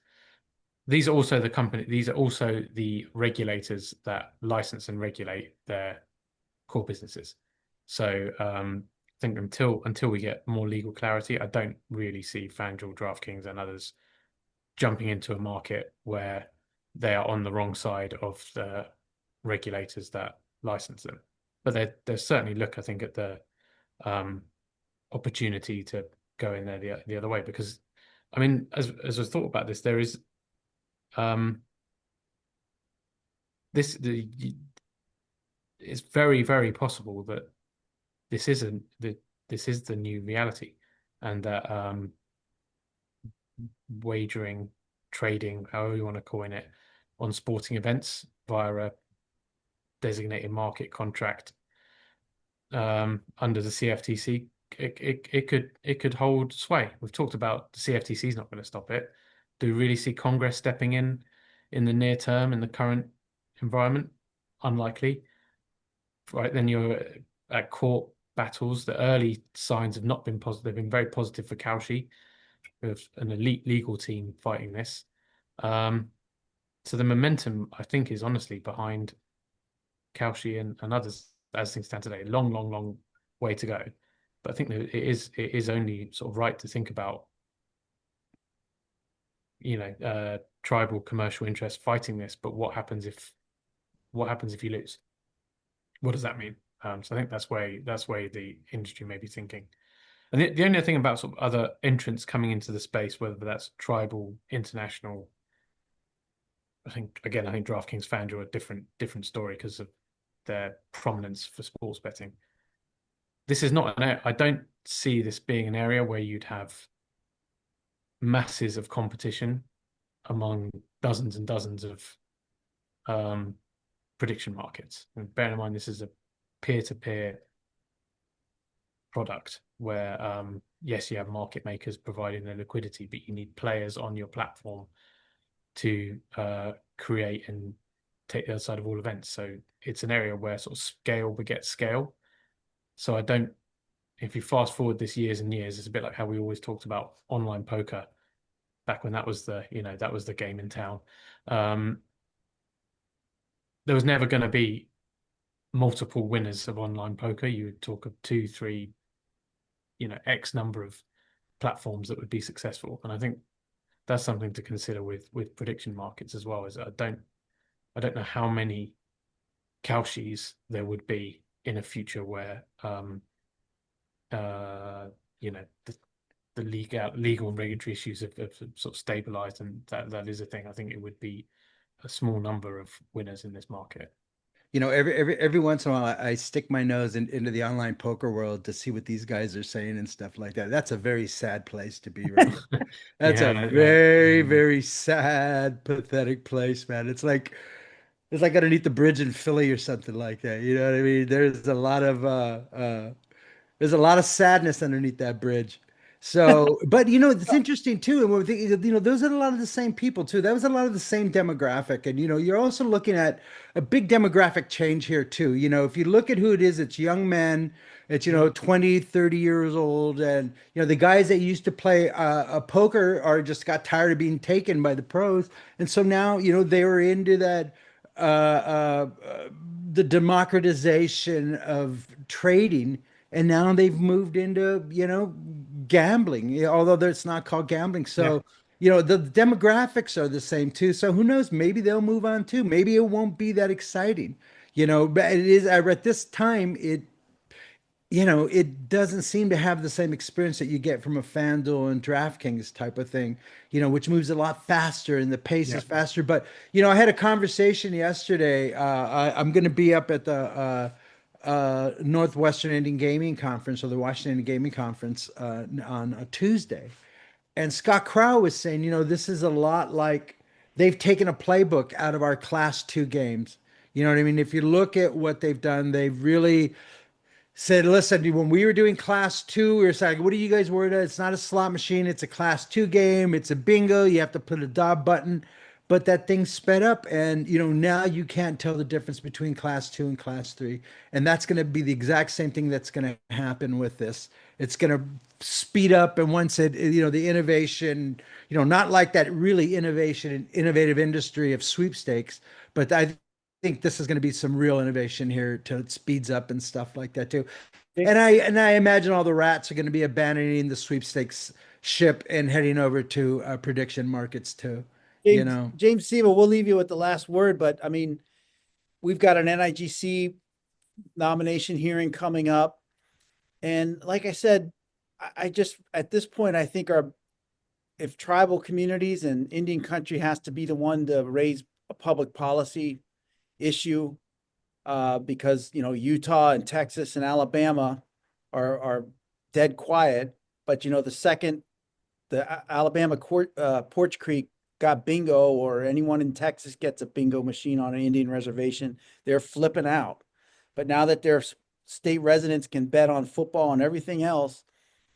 These are also the regulators that license and regulate their core businesses. So I think until we get more legal clarity, I don't really see FanDuel, DraftKings, and others jumping into a market where they are on the wrong side of the regulators that license them. But they certainly look, I think, at the opportunity to go in there the other way, because I mean, as I thought about this, there is it's very, very possible that this is the new reality, and that wagering, trading, however you want to coin it, on sporting events via a designated market contract under the CFTC, it could hold sway. We've talked about the CFTC is not going to stop it. Do we really see Congress stepping in the near term in the current environment? Unlikely. Right, then you're at court battles. The early signs have not been positive. They've been very positive for Kalshi, with an elite legal team fighting this. So the momentum, I think, is honestly behind Kalshi and others as things stand today. Long way to go. But I think that it is only sort of right to think about, tribal commercial interests fighting this. But what happens if you lose? What does that mean? So I think that's where the industry may be thinking. And the only thing about sort of other entrants coming into the space, whether that's tribal, international, I think DraftKings, FanDuel are a different story because of their prominence for sports betting. This is not I don't see this being an area where you'd have masses of competition among dozens and dozens of prediction markets. And bear in mind, this is a peer-to-peer product where, yes, you have market makers providing the liquidity, but you need players on your platform to create and take the other side of all events. So it's an area where sort of scale begets scale. So if you fast forward this years and years, it's a bit like how we always talked about online poker back when that was the game in town. There was never going to be multiple winners of online poker. You would talk of 2, 3, X number of platforms that would be successful. And I think that's something to consider with prediction markets as well. Is I don't know how many Kalshis there would be in a future where the legal and regulatory issues have sort of stabilized, and that is a thing. I think it would be a small number of winners in this market. Every once in a while, I stick my nose into the online poker world to see what these guys are saying and stuff like that. That's a very sad place to be, right? That's a very, very sad, pathetic place, man. It's like underneath the bridge in Philly or something like that. You know what I mean? There's a lot of sadness underneath that bridge. So, but it's interesting too. And we're thinking, those are a lot of the same people too. That was a lot of the same demographic. And, you're also looking at a big demographic change here too. If you look at who it is, it's young men, it's, 20, 30 years old. And, the guys that used to play poker just got tired of being taken by the pros. And so now, they were into that, the democratization of trading. And now they've moved into, gambling, although it's not called gambling. So, the demographics are the same too. So who knows? Maybe they'll move on too. Maybe it won't be that exciting, but it is at this time, it doesn't seem to have the same experience that you get from a FanDuel and DraftKings type of thing, which moves a lot faster and the pace is faster. But, I had a conversation yesterday. I'm going to be up at the Northwestern Indian Gaming Conference, or the Washington Indian Gaming Conference, on a Tuesday. And Scott Crow was saying, this is a lot like they've taken a playbook out of our Class 2 games. You know what I mean? If you look at what they've done, they've really said, listen, when we were doing Class 2, we were saying, what are you guys worried about? It's not a slot machine. It's a Class 2 game. It's a bingo. You have to put a dot button. but that thing sped up, and now you can't tell the difference between class 2 and class 3, and that's going to be the exact same thing that's going to happen with this. It's going to speed up, and once the innovation, not like that really innovative industry of sweepstakes, but I think this is going to be some real innovation here till it speeds up and stuff like that too. And I imagine all the rats are going to be abandoning the sweepstakes ship and heading over to prediction markets too. James Siva, we'll leave you with the last word, but I mean, we've got an NIGC nomination hearing coming up. And like I said, I just, at this point, I think if tribal communities and Indian country has to be the one to raise a public policy issue, because, Utah and Texas and Alabama are dead quiet. But, the second the Alabama Porch Creek got bingo, or anyone in Texas gets a bingo machine on an Indian reservation, they're flipping out. But now that their state residents can bet on football and everything else,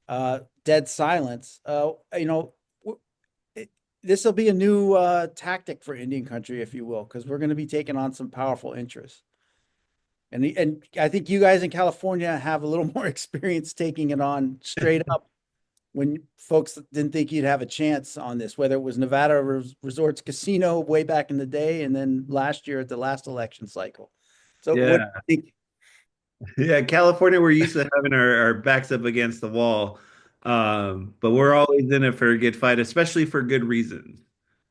dead silence. This will be a new tactic for Indian country, if you will, because we're going to be taking on some powerful interests. And I think you guys in California have a little more experience taking it on straight up when folks didn't think you'd have a chance on this, whether it was Nevada Resorts Casino way back in the day, and then last year at the last election cycle. So Yeah. what do you think? Yeah, California, we're used to having our backs up against the wall. But we're always in it for a good fight, especially for good reasons.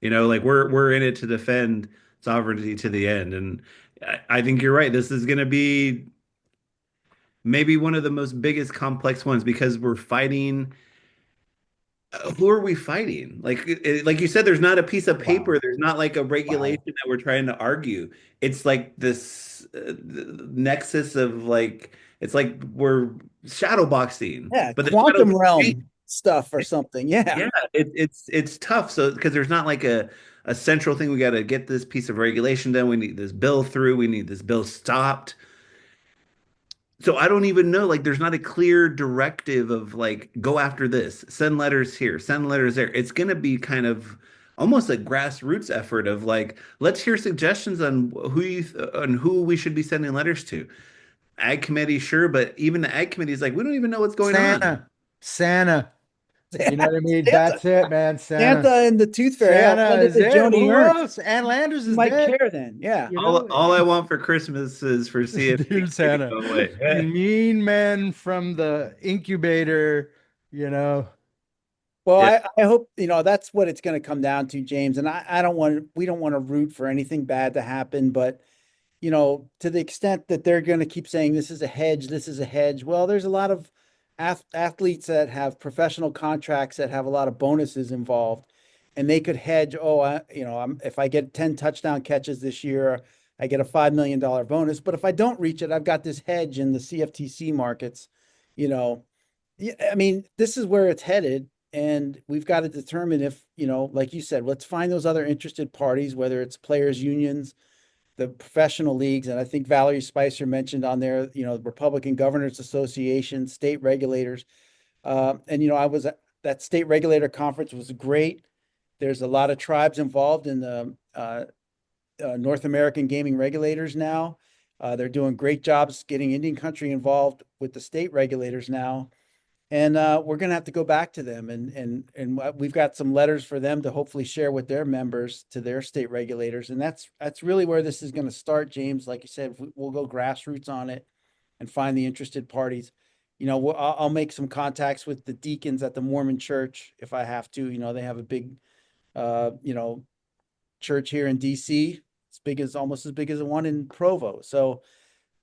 Like we're in it to defend sovereignty to the end. And I think you're right. This is going to be maybe one of the most biggest complex ones, because we're fighting. Who are we fighting? Like you said, there's not a piece of paper. Wow. There's not like a regulation that we're trying to argue. It's like this nexus of it's like we're shadow boxing. Yeah, But the quantum shadows realm change. stuff or something. Yeah. Yeah, it's tough. So because there's not like a central thing. We got to get this piece of regulation done. We need this bill through. We need this bill stopped. So I don't even know, like, there's not a clear directive of like, go after this, send letters here, send letters there. It's going to be kind of almost a grassroots effort of like, let's hear suggestions on who we should be sending letters to. Ag committee, sure, but even the ag committee is like, we don't even know what's going on. Santa. You know what I mean? Santa. That's it, man. Santa and the Tooth Fairy. Santa is it. Joni Who Ernst. else? Ann Landers is Might dead. care then. Yeah. All I want for Christmas is for CFTC Dear Santa. to go away. Mean men from the incubator, Well, Yeah. I hope, that's what it's going to come down to, James. And we don't want to root for anything bad to happen, but to the extent that they're going to keep saying this is a hedge. Well, there's a lot of athletes that have professional contracts that have a lot of bonuses involved, and they could hedge. If I get 10 touchdown catches this year, I get a $5 million bonus. But if I don't reach it, I've got this hedge in the CFTC markets. I mean, this is where it's headed, and we've got to determine if, like you said, let's find those other interested parties, whether it's players' unions, the professional leagues. And I think Valerie Spicer mentioned on there, the Republican Governors Association, state regulators. I was at that state regulator conference. Was great. There's a lot of tribes involved in the North American gaming regulators now. They're doing great jobs getting Indian country involved with the state regulators now. And we're going to have to go back to them, and we've got some letters for them to hopefully share with their members, to their state regulators. And that's really where this is going to start, James. Like you said, we'll go grassroots on it and find the interested parties. I'll make some contacts with the deacons at the Mormon Church if I have to. They have a big, church here in DC. Almost as big as the one in Provo. So,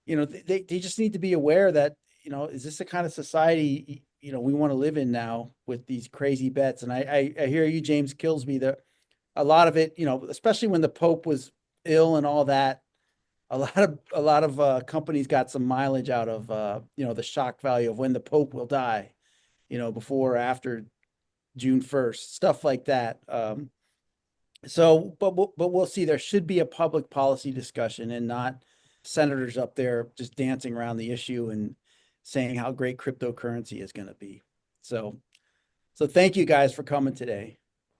they just need to be aware that, is this the kind of society we want to live in now with these crazy bets? And I hear you, James Kilsby, that a lot of it, especially when the Pope was ill and all that, a lot of companies got some mileage out of the shock value of when the Pope will die, before or after June 1st, stuff like that. But we'll see. There should be a public policy discussion, and not senators up there just dancing around the issue and saying how great cryptocurrency is going to be. So thank you guys for coming today.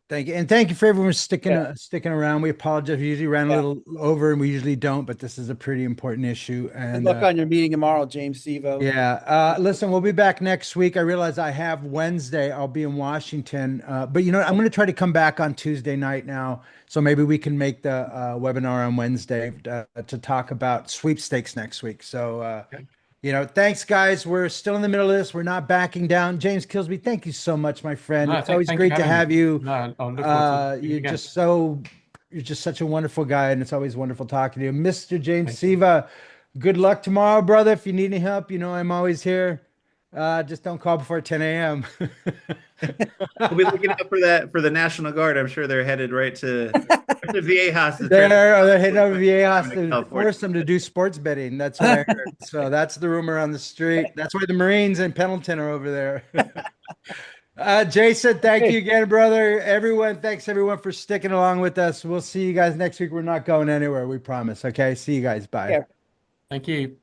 Thank you. And thank you for everyone sticking Yeah. sticking around. We apologize. We usually ran a Yeah. little over and we usually don't, but this is a pretty important issue. Good And luck on your meeting tomorrow, James Siva. yeah, listen, we'll be back next week. I realize I have Wednesday. I'll be in Washington. But you know, I'm going to try to come back on Tuesday night now. So maybe we can make the webinar on Wednesday to talk about sweepstakes next week. So Okay. you know, thanks, guys. We're still in the middle of this. We're not backing down. James Kilsby, thank you so much, my friend. No, It's always thank you great for to having have me. you. No, I'll look forward to doing it again. You're just such a wonderful guy, and it's always wonderful talking to you. Mr. James Thank you. Siva, good luck tomorrow, brother. If you need any help, you know I'm always here. Just don't call before 10 a.m. We'll be looking out for the National Guard. I'm sure they're headed right to the VA hospital. They're heading over to VA hospital to California. force them to do sports betting. That's what I heard. So that's the rumor on the street. That's why the Marines in Pendleton are over there. Jason, thank you again, brother. Everyone, thanks everyone for sticking along with us. We'll see you guys next week. We're not going anywhere, we promise. Okay, see you guys. Bye. Yeah. Thank you.